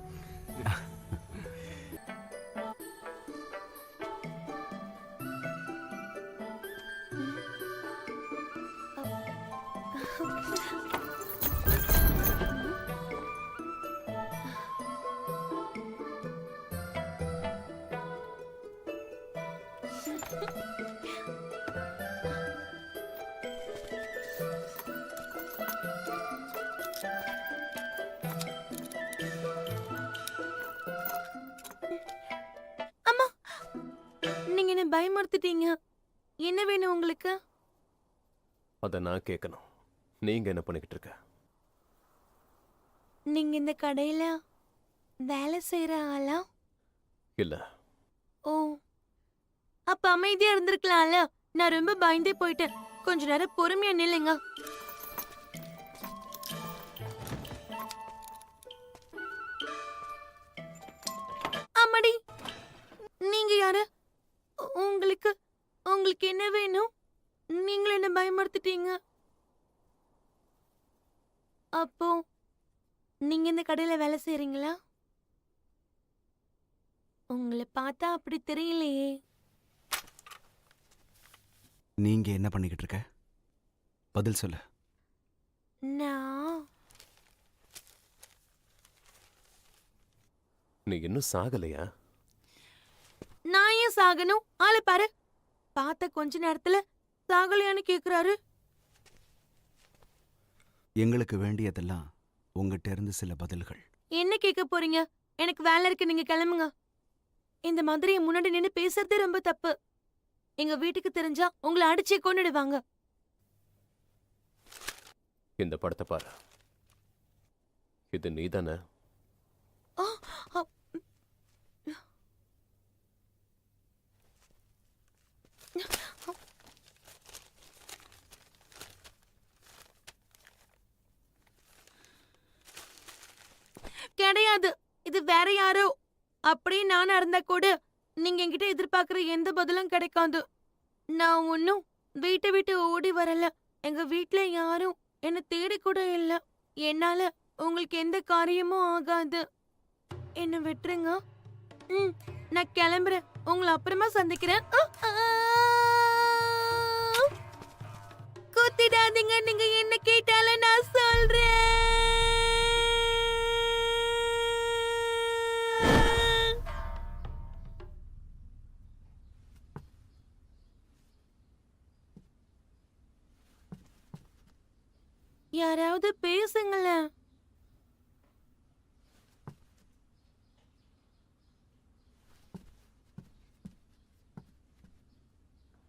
அம்மா, நீங்க என்ன பயமுறுத்திட்டீங்க. என்ன வேணும் உங்களுக்கு? அத நான் கேட்கணும். நீங்க என்ன பண்ணிக்கிட்டு இருக்க? நீங்க இந்த கடையில வேலை செய்யற ஆளா? இல்ல. ஓ, அப்ப அமைதியா இருந்திருக்கலாம்ல. நான் ரொம்ப பயந்தே போயிட்டேன். கொஞ்ச நேரம் பொறுமையா நில்லுங்க. அம்மாடி, நீங்க யாரு? உங்களுக்கு உங்களுக்கு என்ன வேணும்? நீங்களும் என்ன பயமுறுத்திட்டீங்க. அப்போ நீங்க இந்த கடையில வேலை செய்றீங்களா? உங்களை பார்த்தா அப்படி தெரியலையே. நீங்க என்ன பண்ணிக்கிட்டு இருக்க? பதில் சொல்லு. நான் நீ இன்னும் சாகலையா? நான் ஏன் சாகணும்? ஆளு பாரு, பார்த்த கொஞ்ச நேரத்துல சாகலையான்னு கேக்குறாரு. எங்களுக்கு வேண்டியதெல்லாம் உங்ககிட்ட இருந்து சில பதில்கள். என்ன கேட்க போறீங்க? எனக்கு வேலை இருக்கு, நீங்க கிளம்புங்க. இந்த மாதிரி என் முன்னாடி நின்னு பேசுறதே ரொம்ப தப்பு. எங்க வீட்டுக்கு தெரிஞ்சா உங்களை அடிச்சே கொன்னுடுவாங்க. இந்த படத்தை பாரு. இது நீதானே? ஆ, ஆ, கிடையாது, இது வேற யாரோ. அப்படியே நானா இருந்தா கூட நீங்க என்கிட்ட எதிர்பார்க்கிற எந்த பதிலும் கிடைக்காது. நான் ஒன்னும் வீட்டை விட்டு ஓடி வரல. எங்க வீட்ல யாரும் என்ன தேடி கூட இல்ல. என்னால உங்களுக்கு எந்த காரியமும் ஆகாது. என்ன விட்டுருங்க. நான் கிளம்புறேன். உங்களை அப்புறமா சந்திக்கிறேன். குத்திடாதீங்க. நீங்க என்ன கேட்டாலும் நான் சொல்றேன். யாராவது பேசுங்களேன்.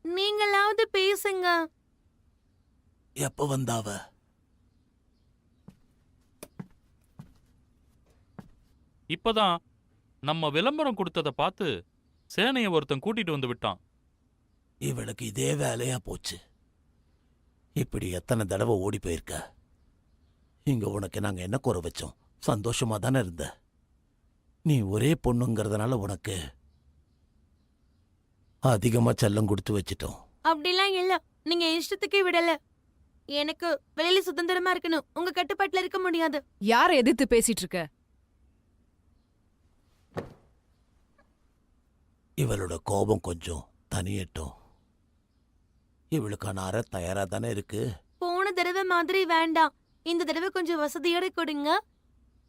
நீங்களாவது பேசுங்க. எப்ப வந்தாவ? இப்பதான் நம்ம விளம்பரம் கொடுத்தத பார்த்து சேனைய ஒருத்தன் கூட்டிட்டு வந்து விட்டான். இவளுக்கு இதே வேலையா போச்சு. இப்படி எத்தனை தடவை ஓடி போயிருக்க. இங்க உனக்கு நாங்க என்ன குறை வச்சோம்? சந்தோஷமா தானே இருந்த. நீ ஒரே பொண்ணுங்கிறதுனால உனக்கு அதிகமா செல்லம் கொடுத்து வச்சிட்டோம். அப்படிலாம் இல்ல. நீங்க இஷ்டத்துக்கே விடல. எனக்கு வெளியில சுதந்திரமா இருக்கணும். உங்க கட்டுப்பாட்டுல இருக்க முடியாது. யார எதிர்த்து பேசிட்டு இருக்க? இவளோட கோபம் கொஞ்சம் தனியட்டும். இவளுக்கான அறை தயாரா தானே இருக்கு. போன தடவை மாதிரி வேண்டாம். இந்த தடவை கொஞ்சம் வசதியோட கொடுங்க.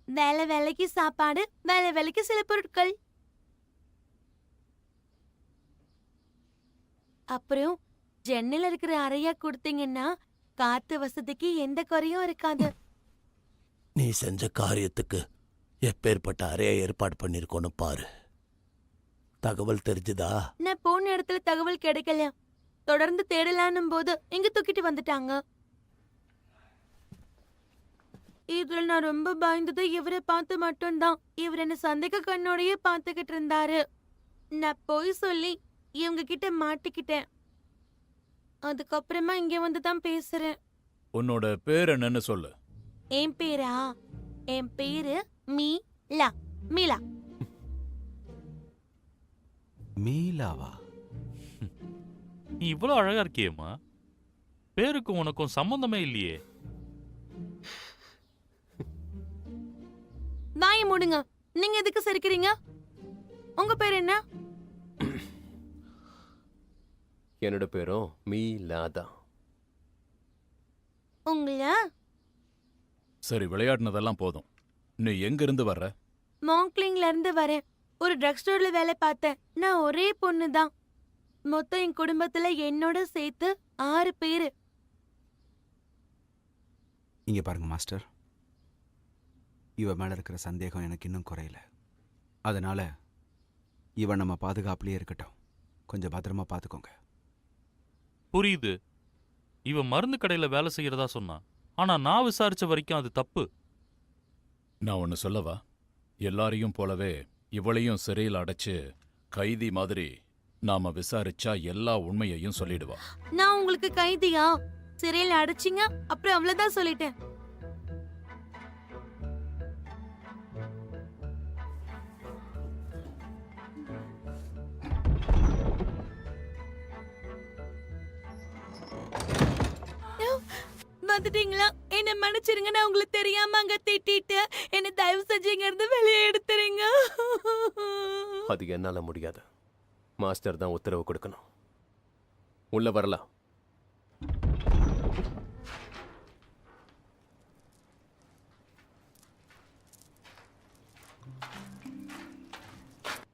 வேலை வேலைக்கு சாப்பாடு, வேலை வேலைக்கு சில பொருட்கள். அப்புறம் ஜன்னல் இருக்கிற அறையா கொடுத்தீங்கன்னா காத்து வசதிக்கு எந்த குறையும் இருக்காது. நீ செஞ்ச காரியத்துக்கு எப்பேற்பட்ட அறையை ஏற்பாடு பண்ணிருக்கோன்னு பாரு. தகவல் தெரிஞ்சுதா? நான் போன இடத்துல தகவல் கிடைக்கல. தொடர்ந்து தேடலானும் போது இங்க தூக்கிட்டு வந்துட்டாங்க. இதுல நான் ரொம்ப பயந்தது இவரை பார்த்து மட்டும்தான். இவர் என்ன சந்தேக கண்ணோடையே பார்த்துக்கிட்டு இருந்தாரு. நான் போய் சொல்லி இவங்க கிட்ட மாட்டிக்கிட்டேன். அதுக்கப்புறமா இங்க வந்து தான் பேசுறேன். உன்னோட பேர் என்னன்னு சொல்லு. என் பேரா? என் பேரு மீலா. மீலா. மீலாவா? நீ இவ்வளவு அழகா இருக்கியேம்மா. பேருக்கும் உனக்கும் சம்பந்தமே இல்லையே. வாய் வாயை மூடுங்க. நீங்க எதுக்கு சிரிக்கிறீங்க? உங்க பேர் என்ன? என்னோட பேரும் மீலாதா. உங்கள சரி, விளையாடினதெல்லாம் போதும். நீ எங்க இருந்து வர்ற? மாங்க்லிங்ல இருந்து வரேன். ஒரு ட்ரக் ஸ்டோர்ல வேலை பார்த்தேன். நான் ஒரே பொண்ணு தான். மொத்தம் என் குடும்பத்துல என்னோட சேர்த்து 6 பேரு. இங்க பாருங்க மாஸ்டர், இவ மேல இருக்கிற சந்தேகம் எனக்கு இன்னும் குறையல. அதனால இவன் நம்ம பாதுகாப்புலயே இருக்கட்டும். கொஞ்சம் பத்திரமா பாத்துக்கோங்க. புரியுது. இவன் மருந்து கடையில வேலை செய்யறதா சொன்னான். ஆனா நான் விசாரிச்ச வரைக்கும் அது தப்பு. நான் ஒன்னு சொல்லவா? எல்லாரையும் போலவே இவளையும் சிறையில் அடைச்சு கைதி மாதிரி நாம விசாரிச்சா எல்லா உண்மையையும் சொல்லிடுவா. நான் உங்களுக்கு கைதியா? சிறையில அடைச்சிங்க, அப்புறம் அவ்வளவுதான் சொல்லிட்டேன். வந்துட்டீங்களா? என்ன மன்னிச்சிருங்க, நான் உங்களுக்கு தெரியாம அங்க திட்டிட்டு. என்ன தயவு செஞ்சு இங்க இருந்து வெளியே எடுத்துறீங்க. அது என்னால முடியாது. மாஸ்டர் தான் உத்தரவு கொடுக்கணும். உள்ள வரலாம்.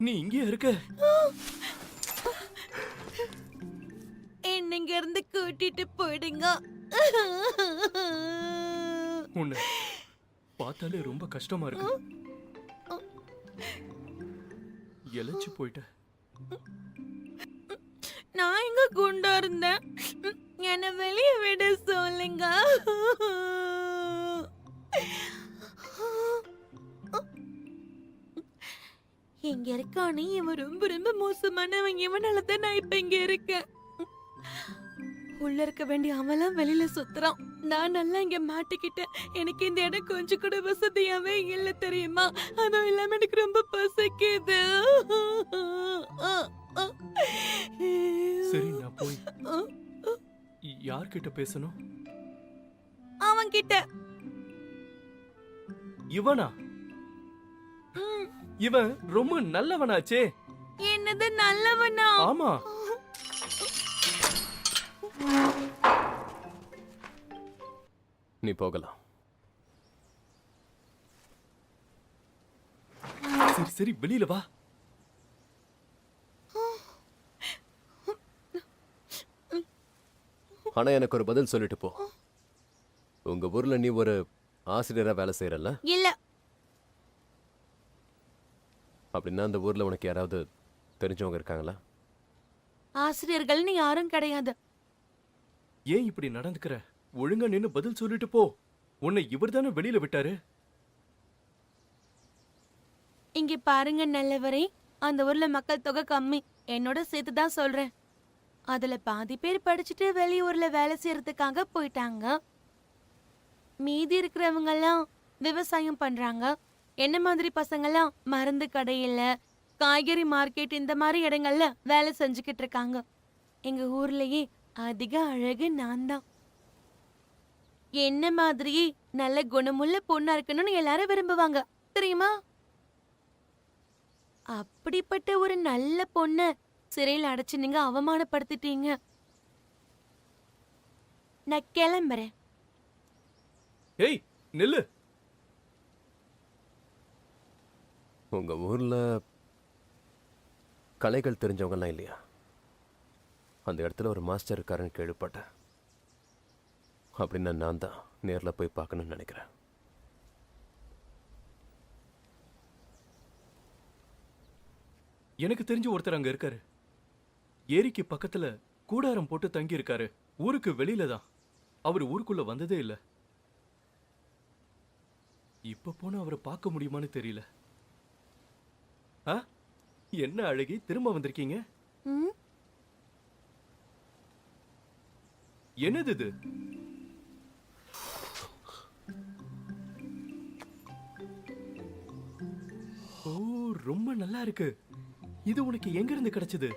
நீ இங்கே இருக்க? என்ன இங்க இருந்து கூட்டிட்டு போயிடுங்க. உன்னை பார்த்தாலே ரொம்ப கஷ்டமா இருக்கு. எழைச்சு போயிட்ட. நான் எங்க குண்டா இருந்தேன்? என்ன வெளியே விட சொல்லுங்க. இங்க இருக்கானே இவன் ரொம்ப ரொம்ப மோசமானவன். இவனாலதான் நான் இப்ப இங்க இருக்கேன். உள்ள இருக்க வேண்டிய அவன்லாம் வெளியில சுத்துறான். நான் நல்லா இங்க மாட்டிக்கிட்டேன். எனக்கு இந்த இடம் கொஞ்சம் கூட வசதியாவே இல்ல தெரியுமா? அதுவும் இல்லாம எனக்கு ரொம்ப பசிக்குது. சரி, நான் போய் யார்கிட்ட பேசணும்? அவன் கிட்ட. இவனா? இவன் ரொம்ப நல்லவனாச்சே. என்னது நல்லவனா? ஆமா. நீ போகலாம். சரி சரி, வெளியில வா. ஆனா எனக்கு ஒரு பதில் சொல்லிட்டு போ. உங்க ஊர்ல நீ ஒரு ஆசிரியரா வேலை செய்யறல்ல? இல்ல. அப்படின்னா அந்த ஊர்ல உனக்கு யாராவது தெரிஞ்சவங்க இருக்காங்களா? ஆசிரியர்கள்னு யாரும் கிடையாது. ஏன் இப்படி நடந்துக்கிற? ஒழுங்கா நின்னு பதில் சொல்லிட்டு போ. உன்னை இவர் தானே வெளியில விட்டாரு. இங்க பாருங்க நல்லவரே, அந்த ஊர்ல மக்கள் தொகை கம்மி. என்னோட சேர்த்து தான் சொல்றேன். அதுல பாதி பேர் படிச்சுட்டு வெளியூர்ல வேலை செய்யறதுக்காக போயிட்டாங்க. மீதி இருக்கிறவங்க எல்லாம் விவசாயம் பண்றாங்க. என்ன மாதிரி பசங்கெல்லாம் மருந்து கடையில, காய்கறி மார்க்கெட் இந்த மாதிரி இடங்கள்ல வேலை செஞ்சுக்கிட்டு இருக்காங்க. எங்க ஊர்லயே அதிக அழகு நான் தான். என்ன மாதிரியே நல்ல குணமுள்ள பொண்ணா இருக்கணும்னு எல்லாரும் விரும்புவாங்க தெரியுமா? அப்படிப்பட்ட ஒரு நல்ல பொண்ண சிறையில் அடைச்சு நீங்க அவமானப்படுத்திட்டீங்க. நான் கிளம்புறேன். ஏய் நில்லு. உங்க ஊர்ல கலைகள் தெரிஞ்சவங்கலாம் இல்லையா? அந்த இடத்துல ஒரு மாஸ்டர் இருக்காருன்னு கேள்விப்பட்டேன். அப்படின்னு நான் தான் நேர்ல போய் பார்க்கணும்னு நினைக்கிறேன். எனக்கு தெரிஞ்ச ஒருத்தர் அங்க இருக்காரு. ஏரிக்கு பக்கத்துல கூடாரம் போட்டு தங்கி இருக்காரு. ஊருக்கு வெளியில தான். அவர் ஊருக்குள்ள வந்ததே இல்ல. இப்ப போனா அவரை பார்க்க முடியுமான்னு தெரியல. என்ன அழகி, திரும்ப வந்திருக்கீங்க? ம், என்னது இது? ஓ, ரொம்ப நல்லா இருக்கு. இது உனக்கு எங்க இருந்து கிடைச்சது?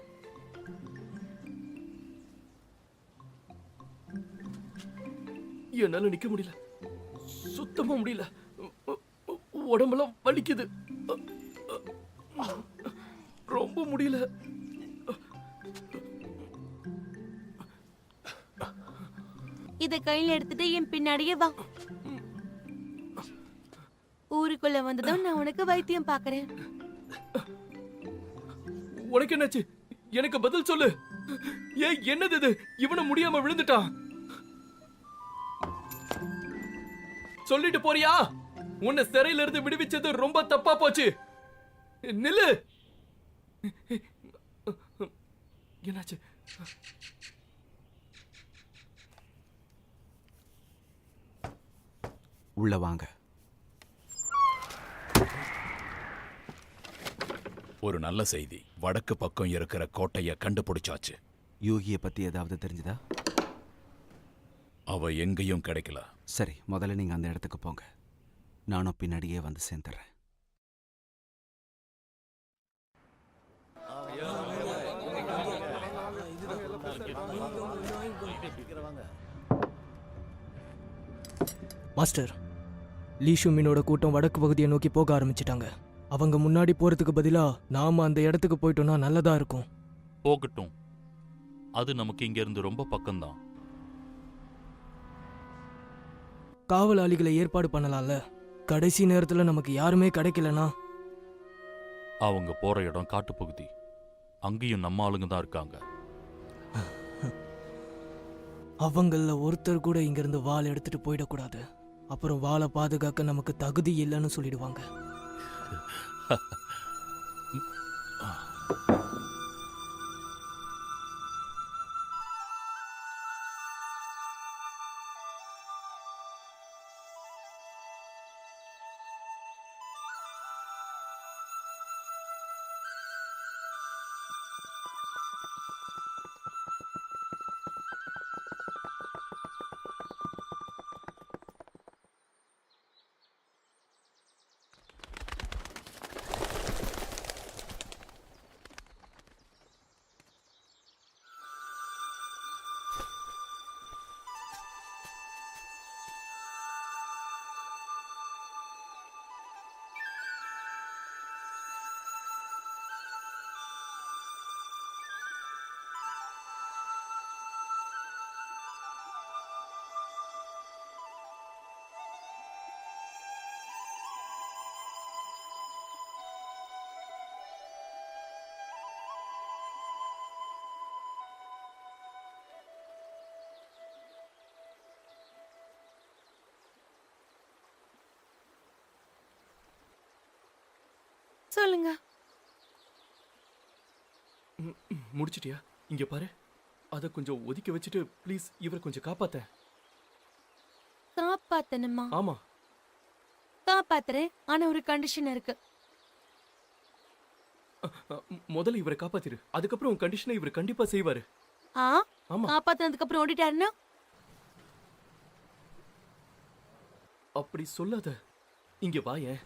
என்னால நிக்க முடியல, சுத்தமா முடியல. உடம்பெல்லாம் வலிக்குது. ரொம்ப முடியல. இத கையில எடுத்துட்டு என் பின்னாடியே வா. ஊருக்குள்ள வந்ததும் நான் உனக்கு வைத்தியம் பாக்குறேன். உனக்கு என்னாச்சு? எனக்கு பதில் சொல்லு. ஏன் என்னது இது? இவன முடியாம விழுந்துட்டான். சொல்லிட்டு போறியா? உன்னை சிறையில இருந்து விடுவிச்சது ரொம்ப தப்பா போச்சு. நில்லு. என்னாச்சு? உள்ள வாங்க. ஒரு நல்ல செய்தி. வடக்கு பக்கம் இருக்கிற கோட்டைய கண்டுபிடிச்சாச்சு. யோகியை பத்தி ஏதாவது தெரிஞ்சுதா? அவ எங்கேயும் கிடைக்கல. சரி, முதல்ல நீங்க அந்த இடத்துக்கு போங்க. நானும் பின்னாடியே வந்து சேர்ந்துடுறேன். மாஸ்டர், லீ ஷுமினோட கூட்டம் வடக்கு பகுதியை நோக்கி போக ஆரம்பிச்சிட்டாங்க. அவங்க முன்னாடி போறதுக்கு பதிலா நாம அந்த இடத்துக்கு போயிட்டோம்னா நல்லதா இருக்கும். போகட்டும், அது நமக்கு இங்க இருந்து ரொம்ப பக்கம்தான். காவலாளிகளை ஏற்பாடு பண்ணலாம்ல. கடைசி நேரத்துல நமக்கு யாருமே கிடைக்கலனா? அவங்க போற இடம் காட்டுப்பகுதி. அங்கேயும் நம்ம ஆளுங்க தான் இருக்காங்க. அவங்கள ஒருத்தர் கூட இங்கிருந்து வாள் எடுத்துட்டு போயிடக்கூடாது. அப்புறம் வாளை பாதுகாக்க நமக்கு தகுதி இல்லைன்னு சொல்லிடுவாங்க. சொல்லுங்க. முடிச்சிட்டியா? இங்க பாரு. அத கொஞ்சம் ஒதுக்கி வச்சுட்டு ப்ளீஸ் இவரை கொஞ்சம் காப்பாத்த. காப்பாத்தணுமா? ஆமா. காப்பாத்துறேன். ஆனா ஒரு கண்டிஷன் இருக்கு. முதல்ல இவரை காப்பாத்திரு. அதுக்கப்புறம் உன் கண்டிஷனை இவர் கண்டிப்பா செய்வாரு. ஆமா. காப்பாத்தினதுக்கு அப்புறம் ஓடிட்டாருன்னா? அப்படி சொல்லாத. இங்க வாயேன்.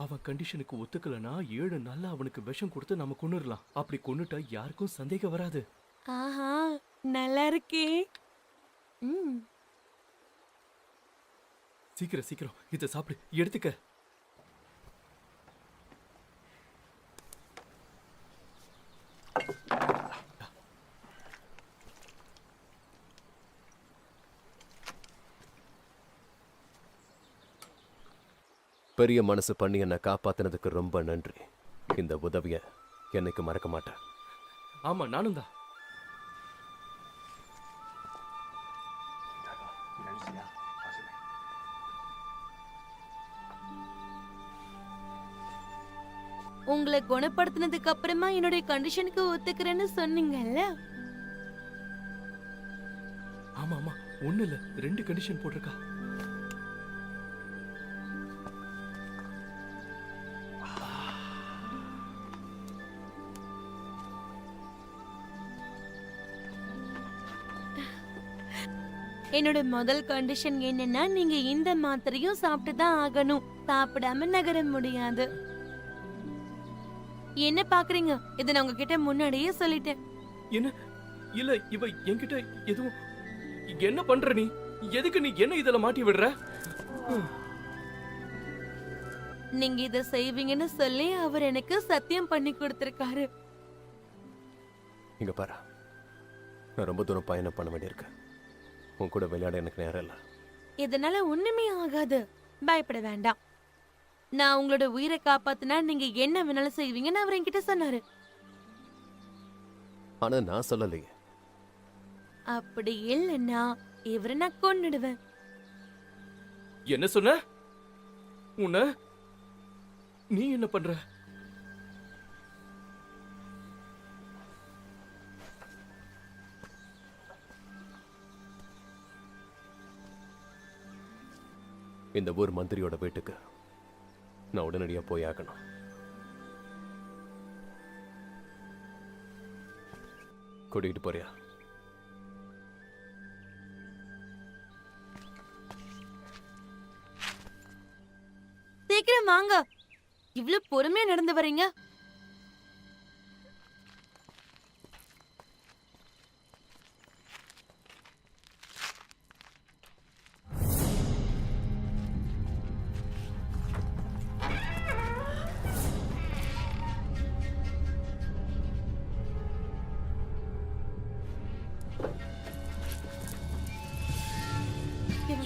அவன் கண்டிஷனுக்கு ஒத்துக்கலனா 7 நாள்ல அவனுக்கு விஷம் கொடுத்து நம்ம கொன்னுடலாம். அப்படி கொன்னுட்டா யாருக்கும் சந்தேகம் வராது. ஆஹா, நல்லா இருக்கே. சீக்கிரம் சீக்கிரம் இத சாப்பிடு. எடுத்துக்க. பெரிய மனசு பண்ணி என்னை காப்பாத்தினதுக்கு ரொம்ப நன்றி. இந்த உதவிய என்னைக்கு மறக்க மாட்டேன். ஆமா, நானும் தான். உங்களை குணப்படுத்தினதுக்கு அப்புறமா என்னுடைய கண்டிஷனுக்கு ஒத்துக்கிறேன்னு சொன்னீங்கல்ல? ஆமா ஆமா, ஒண்ணு இல்ல 2 கண்டிஷன் போட்டிருக்கா. என்னோட முதல் கண்டிஷன் என்னன்னா, நீங்க இந்த மாத்திரையும் சாப்பிட்டு தான் ஆகணும். சாப்பிடாம நகர முடியாது. என்ன பாக்குறீங்க? இத நான் உங்ககிட்ட முன்னாடியே சொல்லிட்டேன். என்ன? இல்ல, இவ என்கிட்ட எதுவும் என்ன பண்ற? நீ எதுக்கு நீ என்ன இதெல்லாம் மாட்டி விடுற? நீங்க இத செய்வீங்கன்னு சொல்லி அவர் எனக்கு சத்தியம் பண்ணி கொடுத்திருக்காரு. இங்க பாரு, நான் ரொம்ப தூரம் பயணம் பண்ண வேண்டியிருக்கு. உன் கூட விளையாட எனக்கு நேரம் இல்லை. இதனால ஒண்ணுமே ஆகாது, பயப்பட வேண்டாம். நான் உங்களோட உயிரை காப்பாத்தினா நீங்க என்ன வேணாலும் செய்வீங்கன்னு அவர் என்கிட்ட சொன்னாரு. ஆனா நான் சொல்லலையே. அப்படி இல்லைன்னா இவரை நான் கொன்னுடுவேன். என்ன சொன்ன? உன்ன நீ என்ன பண்ற? இந்த ஊர் மந்திரியோட வீட்டுக்கு நான் உடனடியா போய் ஆகணும். கூட்டிகிட்டு போறியா? சீக்கிரம் வாங்க. இவ்வளவு பொறுமையா நடந்து வரீங்க.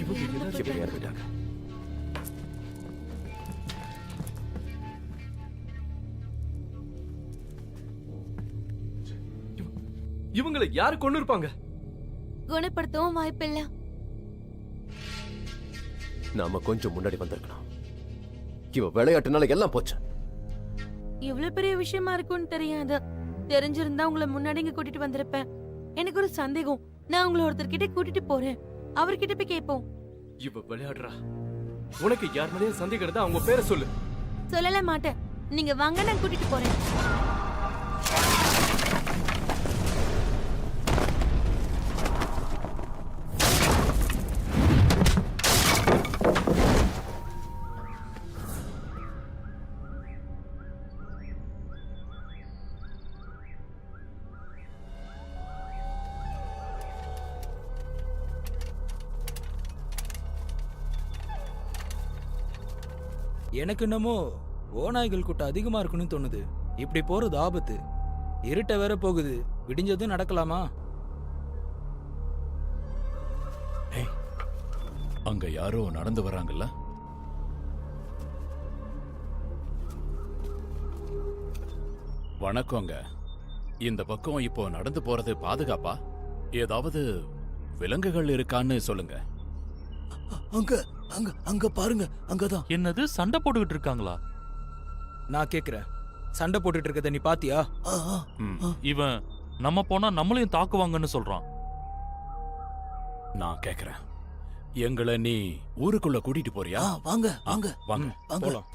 இவங்க எல்லாரும் இப்படி இறந்துட்டாங்க. இவங்களை யாரு கொண்டு இருப்பாங்க? குணப்படுத்தவும் வாய்ப்பில்ல. நாம கொஞ்சம் முன்னாடி வந்திருக்கணும். இவ விளையாட்டுனால எல்லாம் போச்சு. இவ்வளவு பெரிய விஷயமா இருக்கும்னு தெரியாது. தெரிஞ்சிருந்தா உங்களை முன்னாடி இங்க கூட்டிட்டு வந்திருப்பேன். எனக்கு ஒரு சந்தேகம். நான் உங்களை ஒருத்தர்கிட்ட கூட்டிட்டு போறேன். அவர்கிட்ட போய் கேட்போம். இவ விளையாடுறா. உனக்கு யார் மேலேயும் சந்தேகம் இருந்தா அவங்க பேரை சொல்லு. சொல்லல மாட்டேன். நீங்க வாங்க, நான் கூட்டிட்டு போறேன். எனக்கு என்னமோ ஓநாய்கள் கூட்டம் அதிகமா இருக்குன்னு தோணுது. இப்படி போறது ஆபத்து. இருட்ட வேற போகுது. விடிஞ்சதும் நடக்கலாமா? அங்க யாரோ நடந்து வராங்கல்ல? வணக்கங்க. இந்த பக்கம் இப்போ நடந்து போறது பாதுகாப்பா? ஏதாவது விலங்குகள் இருக்கான்னு சொல்லுங்க. அங்க அங்க அங்க பாருங்க, அங்கதான். என்னது, சண்டை போட்டுக்கிட்டு இருக்காங்களா? நான் கேக்குறேன், சண்டை போட்டுட்டு இருக்கத நீ பாத்தியா? இவன் நம்ம போனா நம்மளையும் தாக்குவாங்கன்னு சொல்றான். நான் கேக்குறேன், எங்களை நீ ஊருக்குள்ள கூட்டிட்டு போறியா? வாங்க வாங்க வாங்க வாங்க. போலாம்.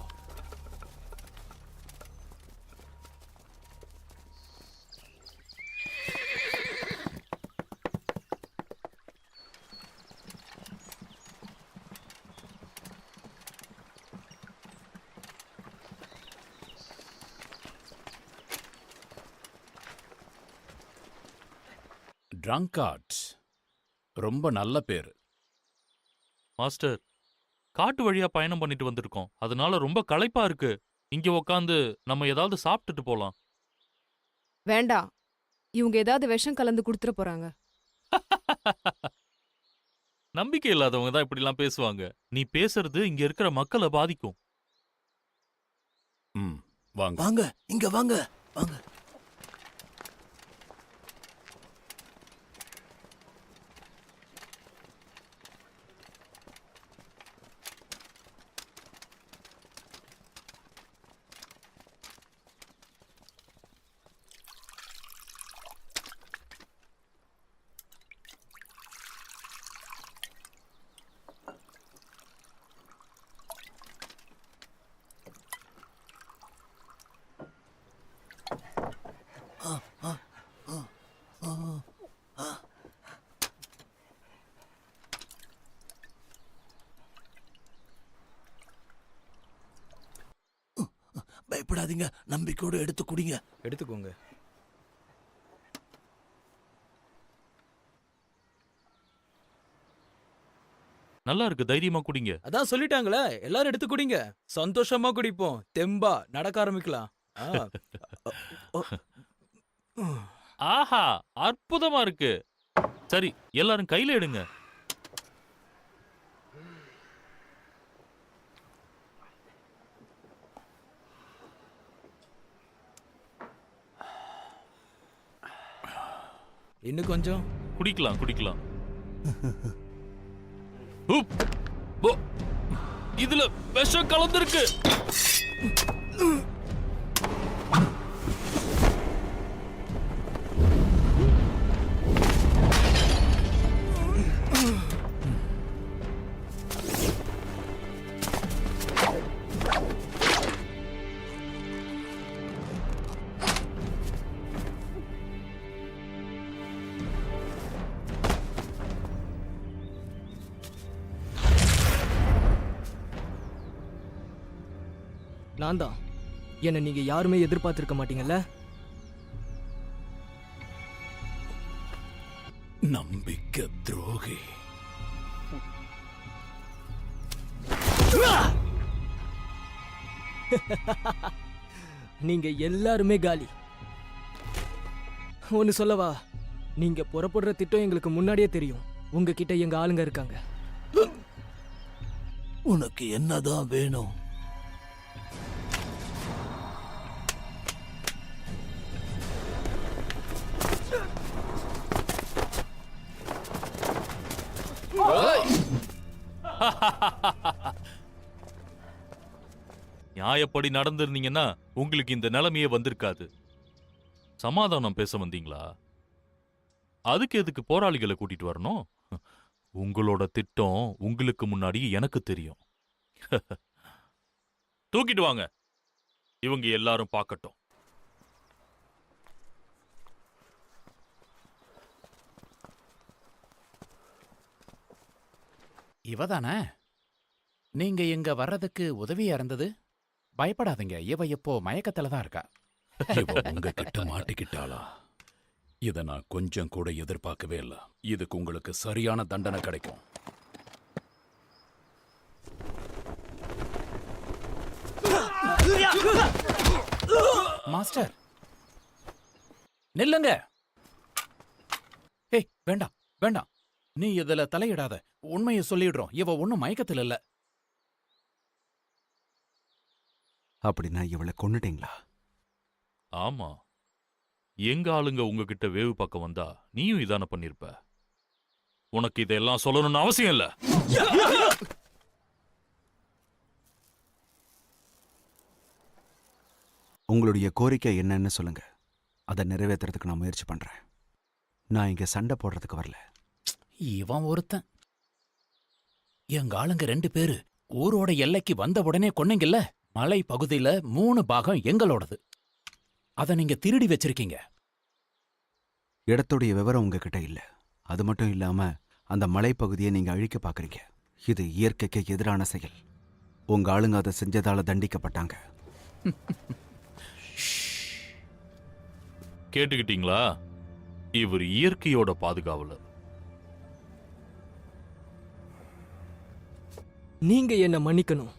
ட்ரங்கார்ட், ரொம்ப நல்ல பேரு. மாஸ்டர், காட்டு வழியா பயணம் பண்ணிட்டு வந்திருக்கோம். அதனால ரொம்ப களைப்பா இருக்கு. இங்க உக்காந்து நம்ம ஏதாவது சாப்பிட்டுட்டு போலாம். வேண்டாம், இவங்க ஏதாவது விஷம் கலந்து கொடுத்துட போறாங்க. நம்பிக்கை இல்லாதவங்க தான் இப்படிலாம் பேசுவாங்க. நீ பேசுறது இங்க இருக்கிற மக்களை பாதிக்கும். வாங்க வாங்க, இங்க வாங்க வாங்க. பயப்படாதீங்க, நம்பிக்கையோட எடுத்து குடிங்க. எடுத்துக்கோங்க. நல்லா இருக்கு, தைரியமா குடிங்க. அதான் சொல்லிட்டாங்களே, எல்லாரும் எடுத்து குடிங்க. சந்தோஷமா குடிப்போம், தெம்பா நடக்க ஆரம்பிக்கலாம். ஆஹா, அற்புதமா இருக்கு. சரி, எல்லாரும் கையில எடுங்க. இன்னும் கொஞ்சம் குடிக்கலாம் குடிக்கலாம். உப். ஓ, இதுல விஷம் கலந்திருக்கு. நான் தான். என்ன நீங்க யாருமே எதிர்பார்த்திருக்க மாட்டீங்கல்ல? நம்பிக்கை துரோகி. நீங்க எல்லாருமே காலி. ஒன்னு சொல்லவா? நீங்க புறப்படுற திட்டம் எங்களுக்கு முன்னாடியே தெரியும். உங்ககிட்ட எங்க ஆளுங்க இருக்காங்க. உனக்கு என்னதான் வேணும்? நியாயப்படி நடந்திருந்தீங்கன்னா உங்களுக்கு இந்த நிலைமையே வந்திருக்காது. சமாதானம் பேச வந்தீங்களா? அதுக்கு எதுக்கு போராளிகளை கூட்டிட்டு வரணும்? உங்களோட திட்டம் உங்களுக்கு முன்னாடி எனக்கு தெரியும். தூக்கிட்டு வாங்க, இவங்க எல்லாரும் பார்க்கட்டும். இவதானே நீங்க இங்க வர்றதுக்கு உதவியா இருந்தது? பயப்படாதீங்க, இவ இப்போ மயக்கத்துல தான் இருக்கா. இவ உங்ககிட்ட மாட்டிக்கிட்டாளா? இத நான் கொஞ்சம் கூட எதிர்பார்க்கவே இல்ல. இதுக்கு உங்களுக்கு சரியான தண்டனை கிடைக்கும். மாஸ்டர் நில்லுங்க. ஏய் வேண்டாம் வேண்டாம், நீ இதுல தலையிடாத. உண்மையை சொல்லிடுறோம், இவ ஒண்ணும் மயக்கத்துல இல்ல. அப்படின்னா இவளை கொன்னுட்டீங்களா? ஆமா, எங்க ஆளுங்க உங்ககிட்ட வேவு பக்கம் வந்தா நீயும் இதான பண்ணிருப்ப. உனக்கு இதெல்லாம் சொல்லணும்னு அவசியம் இல்ல. உங்களுடைய கோரிக்கை என்னன்னு சொல்லுங்க, அதை நிறைவேற்றுறதுக்கு நான் முயற்சி பண்றேன். நான் இங்க சண்டை போடுறதுக்கு வரல. இவன் ஒருத்தன். எங்க ஆளுங்க 2 பேரு ஊரோட எல்லைக்கு வந்த உடனே கொன்னீங்கல்ல, மலை பகுதியில 3 பாகம் எங்களோடது. அத நீங்க திருடி வச்சிருக்கீங்க. இடத்துடைய விவரம் உங்ககிட்ட இல்ல. அது மட்டும் இல்லாம அந்த மலைப்பகுதியை நீங்க அழிக்க பாக்குறீங்க. இது இயற்கைக்கு எதிரான செயல். உங்க ஆளுங்க அதை செஞ்சதால தண்டிக்கப்பட்டாங்க. கேட்டுக்கிட்டீங்களா? இவர் இயற்கையோட பாதுகாவலர். நீங்க என்ன மன்னிக்கணும்.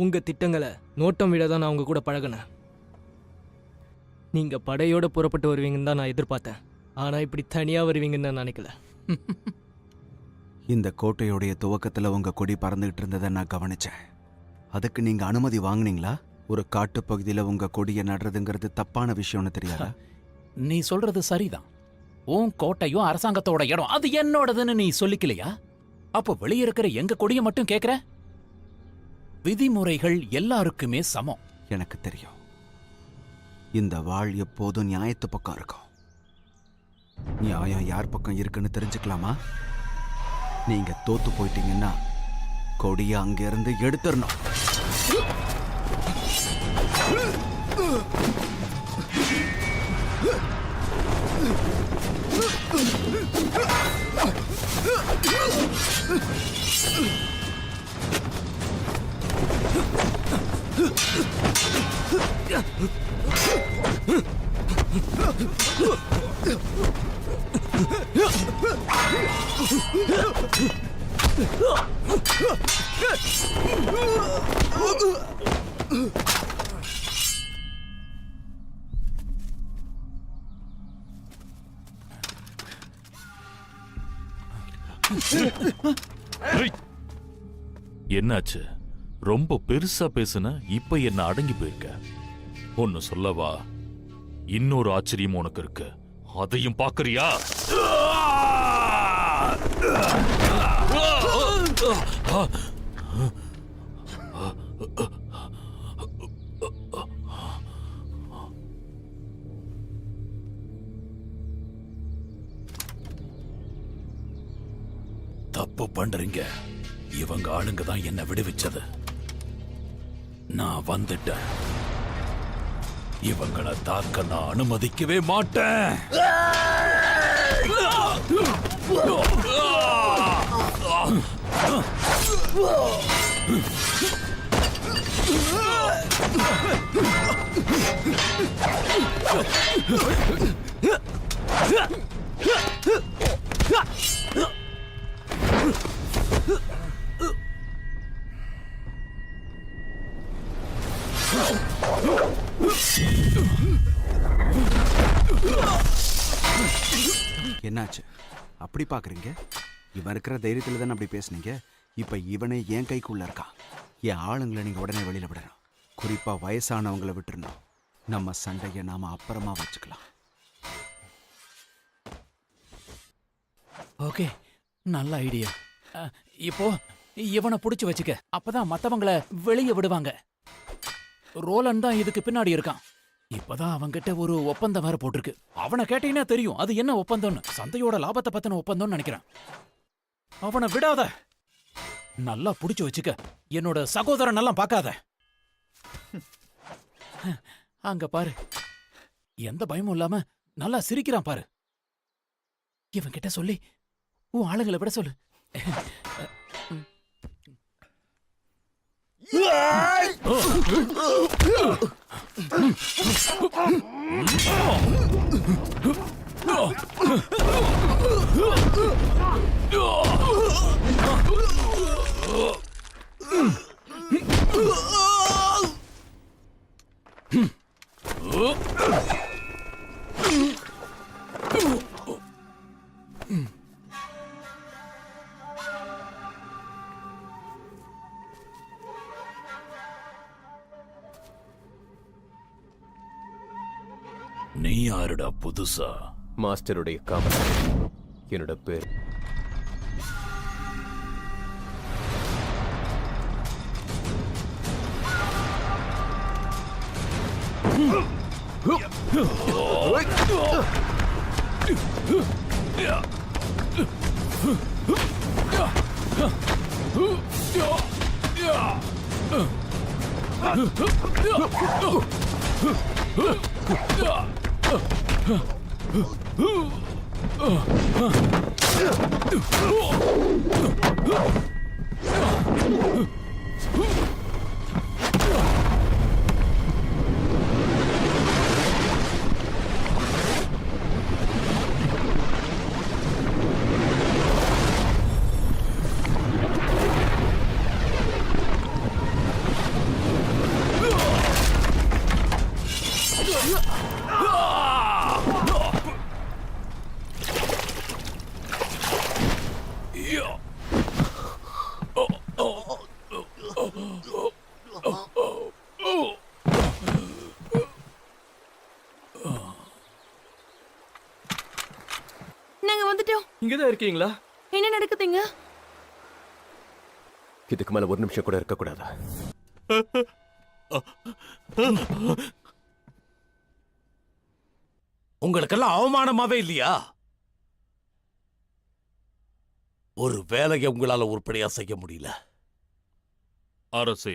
உங்க திட்டங்களை நோட்டம் விட தான் நான் உங்க கூட பழகினேன். நீங்க படையோட புறப்பட்டு வருவீங்கன்னு தான் நான் எதிர்பார்த்தேன். ஆனா இப்படி தனியா வருவீங்கன்னு நான் நினைக்கல. இந்த கோட்டையுடைய துவக்கத்துல உங்க கொடி பறந்துகிட்டு இருந்ததை நான் கவனிச்சேன். அதுக்கு நீங்க அனுமதி வாங்குனீங்களா? ஒரு காட்டுப்பகுதியில உங்க கொடியை நடுறதுங்கிறது தப்பான விஷயம்னு தெரியாதா? நீ சொல்றது சரிதான். உன் கோட்டையும் அரசாங்கத்தோட இடம், அது என்னோடதுன்னு நீ சொல்லிக்கலையா? அப்போ வெளியே இருக்கிற எங்க கொடியை மட்டும் கேக்குற? விதிமுறைகள் எல்லாருக்குமே சமம். எனக்கு தெரியும். இந்த வாழ் எப்போதும் நியாயத்து பக்கம் இருக்கும். நியாயம் யார் பக்கம் இருக்குன்னு தெரிஞ்சுக்கலாமா? நீங்க தோத்து போயிட்டீங்கன்னா கொடியை அங்கிருந்து எடுத்துடணும். என்னாச்சு? ரொம்ப பெருசா பேசுன, இப்ப என்ன அடங்கி போயிருக்க. ஒன்னு சொல்லவா? இன்னொரு ஆச்சரியம் உனக்கு இருக்கு, அதையும் பாக்குறியா? தப்பு பண்றீங்க. இவங்க ஆளுங்க தான் என்ன விடுவிச்சது. நான் வந்துட்டேன். இவங்களை தாக்க நான் அனுமதிக்கவே மாட்டேன். என்னாச்சு அப்படி பாக்குறீங்க? இவன் இருக்கிற தைரியத்துல தானே அப்படி பேசுனீங்க. இப்ப இவனே என் கைக்குள்ள இருக்கான். என் ஆளுங்களை நீங்க உடனே வெளியில விடணும். குறிப்பா வயசானவங்களை விட்டுறணும். நம்ம சண்டையை நாம அப்புறமா வச்சுக்கலாம். ஓகே, நல்ல ஐடியா. இப்போ இவனை புடிச்சு வச்சுக்க, அப்பதான் மத்தவங்கள வெளியே விடுவாங்க. ரோலன் தான் இதுக்கு பின்னாடி இருக்கான். இப்பதான் அவன்கிட்ட ஒரு ஒப்பந்தம் வேற போட்டிருக்கு. அவனை கேட்டீங்கன்னா தெரியும் அது என்ன ஒப்பந்தம்னு. சந்தையோட லாபத்தை பத்தின ஒப்பந்தம்னு நினைக்கிறேன். அவனை விடாத, நல்லா புடிச்சு வச்சுக்க. என்னோட சகோதரன் எல்லாம் பார்க்காத. அங்க பாரு, எந்த பயமும் இல்லாம நல்லா சிரிக்கிறான் பாரு. இவன் கிட்ட சொல்லி உன் ஆளுங்களை விட சொல்லு. நீ யாருடா புதுசா? மாஸ்டருடைய காவல். என்னோட பேர் நாங்க வந்துட்டோம். இங்கதான் இருக்கீங்களா? என்ன நடக்குதுங்க? இதுக்கு மேல ஒரு நிமிஷம் கூட இருக்க கூடாதா? உங்களுக்கெல்லாம் அவமானமாவே இல்லையா? ஒரு வேலையை உங்களால உருப்படியா செய்ய முடியல. அரசே,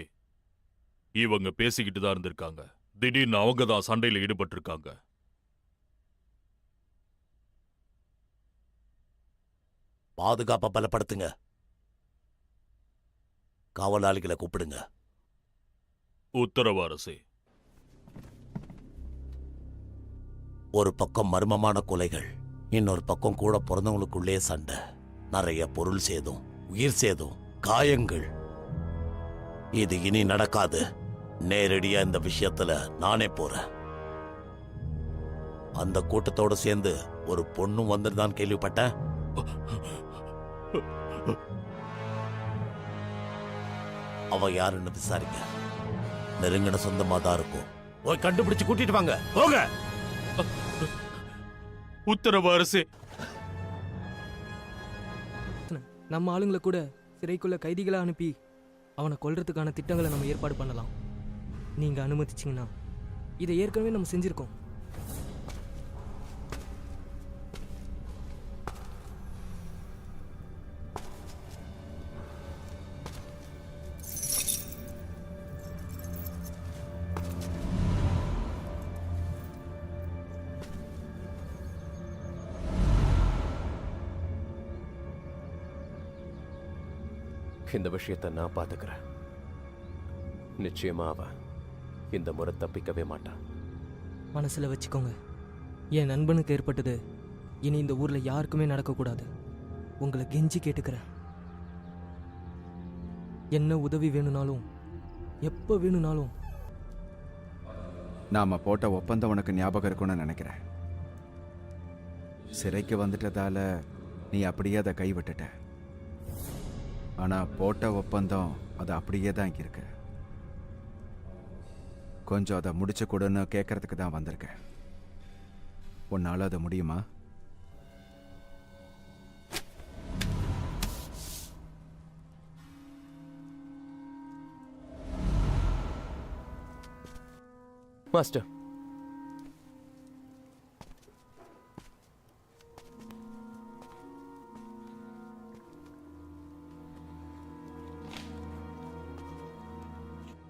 இவங்க பேசிக்கிட்டு தான் இருந்திருக்காங்க. திடீர்னு அவங்க தான் சண்டையில ஈடுபட்டு இருக்காங்க. பாதுகாப்பை பலப்படுத்துங்க. காவலாளிகளை கூப்பிடுங்க. உத்தரவு அரசே. ஒரு பக்கம் மர்மமான கொலைகள், இன்னொரு பக்கம் கூட பிறந்தவங்களுக்குள்ளே சண்டை, நிறைய பொருள் சேதம், உயிர் சேதம், காயங்கள். இது இனி நடக்காது. நேரடியா இந்த விஷயத்துல நானே போறேன். அந்த கூட்டத்தோட சேர்ந்து ஒரு பொண்ணும் வந்துருதான் கேள்விப்பட்டேன். அவ யாருன்னு விசாரிங்க. நெருங்கின சொந்தமா தான் இருக்கும். போய் கண்டுபிடிச்சு கூட்டிட்டு வாங்க. போங்க. உத்தரவு அரசே. நம்ம ஆளுங்களை கூட சிறைக்குள்ள கைதிகளை அனுப்பி அவனை கொல்றதுக்கான திட்டங்களை நம்ம ஏற்பாடு பண்ணலாம். நீங்க அனுமதிச்சீங்கன்னா இதை ஏற்கனவே நம்ம செஞ்சிருக்கோம். இந்த விஷயத்தை நான் பாத்துக்கிறேன். நிச்சயமா அவன் இந்த முறை தப்பிக்கவே மாட்டான். மனசுல வச்சுக்கோங்க, என் நண்பனுக்கு ஏற்பட்டது இனி இந்த ஊர்ல யாருக்குமே நடக்கக்கூடாது. உங்களை கெஞ்சி கேட்டுக்கிறேன். என்ன உதவி வேணும்னாலும் எப்ப வேணும்னாலும். நாம போட்ட ஒப்பந்தம் உனக்கு ஞாபகம் இருக்கும்னு நினைக்கிறேன். சிறைக்கு வந்துட்டதால நீ அப்படியே அதை கைவிட்டுட்ட. ஆனா போட்ட ஒப்பந்தம் அது அப்படியே தான் இருக்கு. கொஞ்சம் அதை முடிச்சு கொடுன்னு கேட்கறதுக்கு தான் வந்திருக்கேன். உன்னால அது முடியுமா? மாஸ்டர்,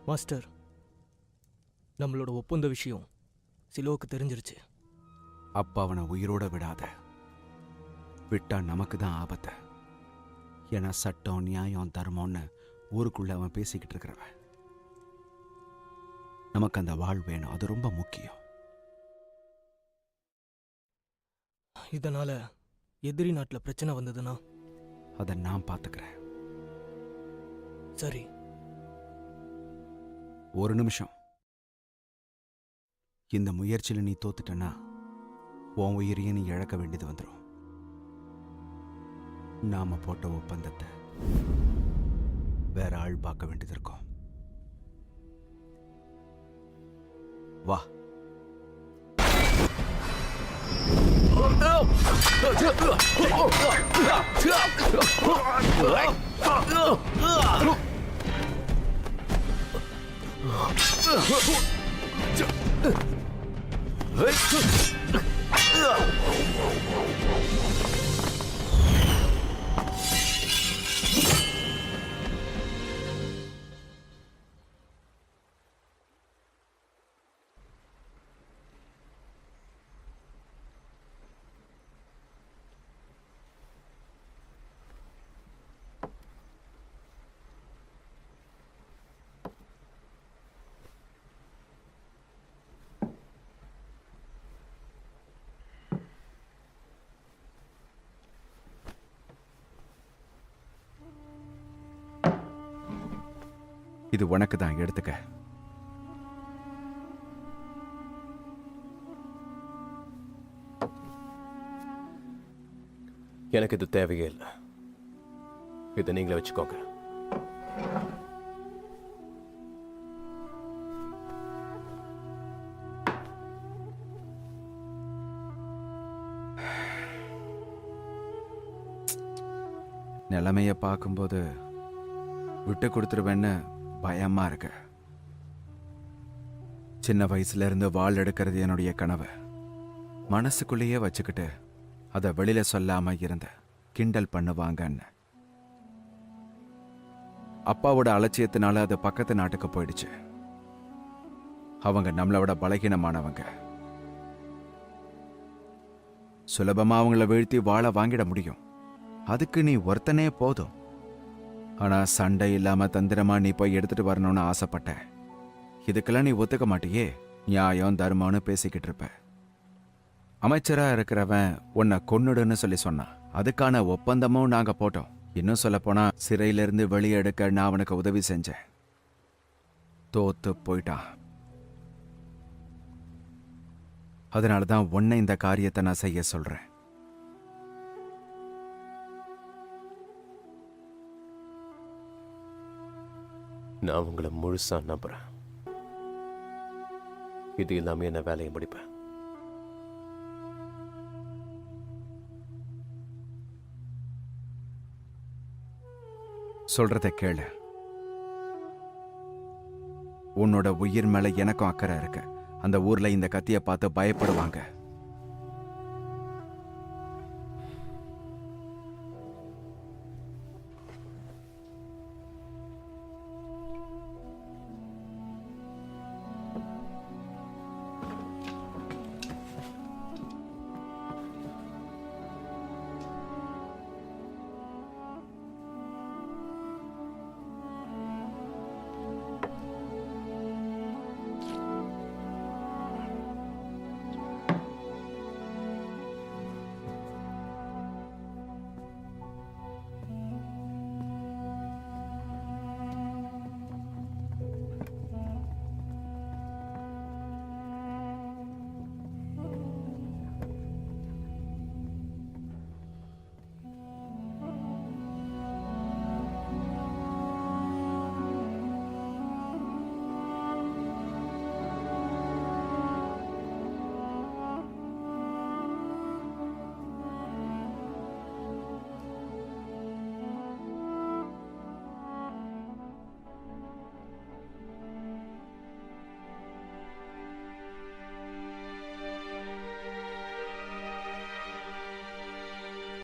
மாஸ்டர், நம்மளோட ஒப்பந்த விஷயம் சிலோவுக்கு தெரிஞ்சிருச்சு. அப்ப அவனை உயிரோட விடாத. விட்டா நமக்கு தான் ஆபத்து. ஏன்னா சட்டம், நியாயம், தர்மம்னு ஊருக்குள்ள அவன் பேசிக்கிட்டு இருக்கிறவன். நமக்கு அந்த வாழ் வேணும், அது ரொம்ப முக்கியம். இதனால எதிரி நாட்டுல பிரச்சனை வந்ததுன்னா அதை நான் பார்த்துக்கிறேன். சரி. ஒரு நிமிஷம். இந்த முயற்சியில் நீ தோத்துட்டனா உன் உயிரையும் நீ இழக்க வேண்டியது வந்துடும். நாம போட்ட ஒப்பந்தத்தை வேற ஆள் பார்க்க வேண்டியது இருக்கும். வா. இது உனக்கு தான், எடுத்துக்க. எனக்கு இது தேவையே இல்லை. இதை நீங்களே வச்சுக்கோங்க. நிலைமைய பார்க்கும்போது விட்டு கொடுத்துருவேன்னு பயமா இருக்கு. சின்ன வயசுல இருந்து வாள் எடுக்கிறது என்னுடைய கனவு. மனசுக்குள்ளேயே வச்சுக்கிட்டு அதை வெளியில சொல்லாம இருந்த கிண்டல் பண்ணுவாங்கன்னு. அப்பாவோட அலட்சியத்தினால அது பக்கத்து நாட்டுக்கு போயிடுச்சு. அவங்க நம்மளோட பலகீனமானவங்க. சுலபமா அவங்கள வீழ்த்தி வாழ வாங்கிட முடியும். அதுக்கு நீ ஒருத்தனே போதும். ஆனா சண்டை இல்லாம தந்திரமா நீ போய் எடுத்துட்டு வரணும்னு ஆசைப்பட்ட. இதுக்கெல்லாம் நீ ஒத்துக்க மாட்டியே. நியாயம், தர்மம்னு பேசிக்கிட்டு இருப்ப. அமைச்சரா இருக்கிறவன் உன்னை கொன்னுடுன்னு சொல்லி சொன்னான். அதுக்கான ஒப்பந்தமும் நாங்க போட்டோம். இன்னும் சொல்லப்போனா சிறையிலிருந்து வெளியே எடுக்க நான் அவனுக்கு உதவி செஞ்சேன். தோத்து போயிட்டான். அதனாலதான் உன்னை இந்த காரியத்தை நான் செய்ய சொல்றேன். நான் உங்களை முழுசா நம்புறேன். இது இல்லாம என்ன வேலையை முடிப்பேன். சொல்றத கேளு. உன்னோட உயிர் மேல எனக்கும் அக்கறை இருக்கு. அந்த ஊர்ல இந்த கத்திய பார்த்து பயப்படுவாங்க.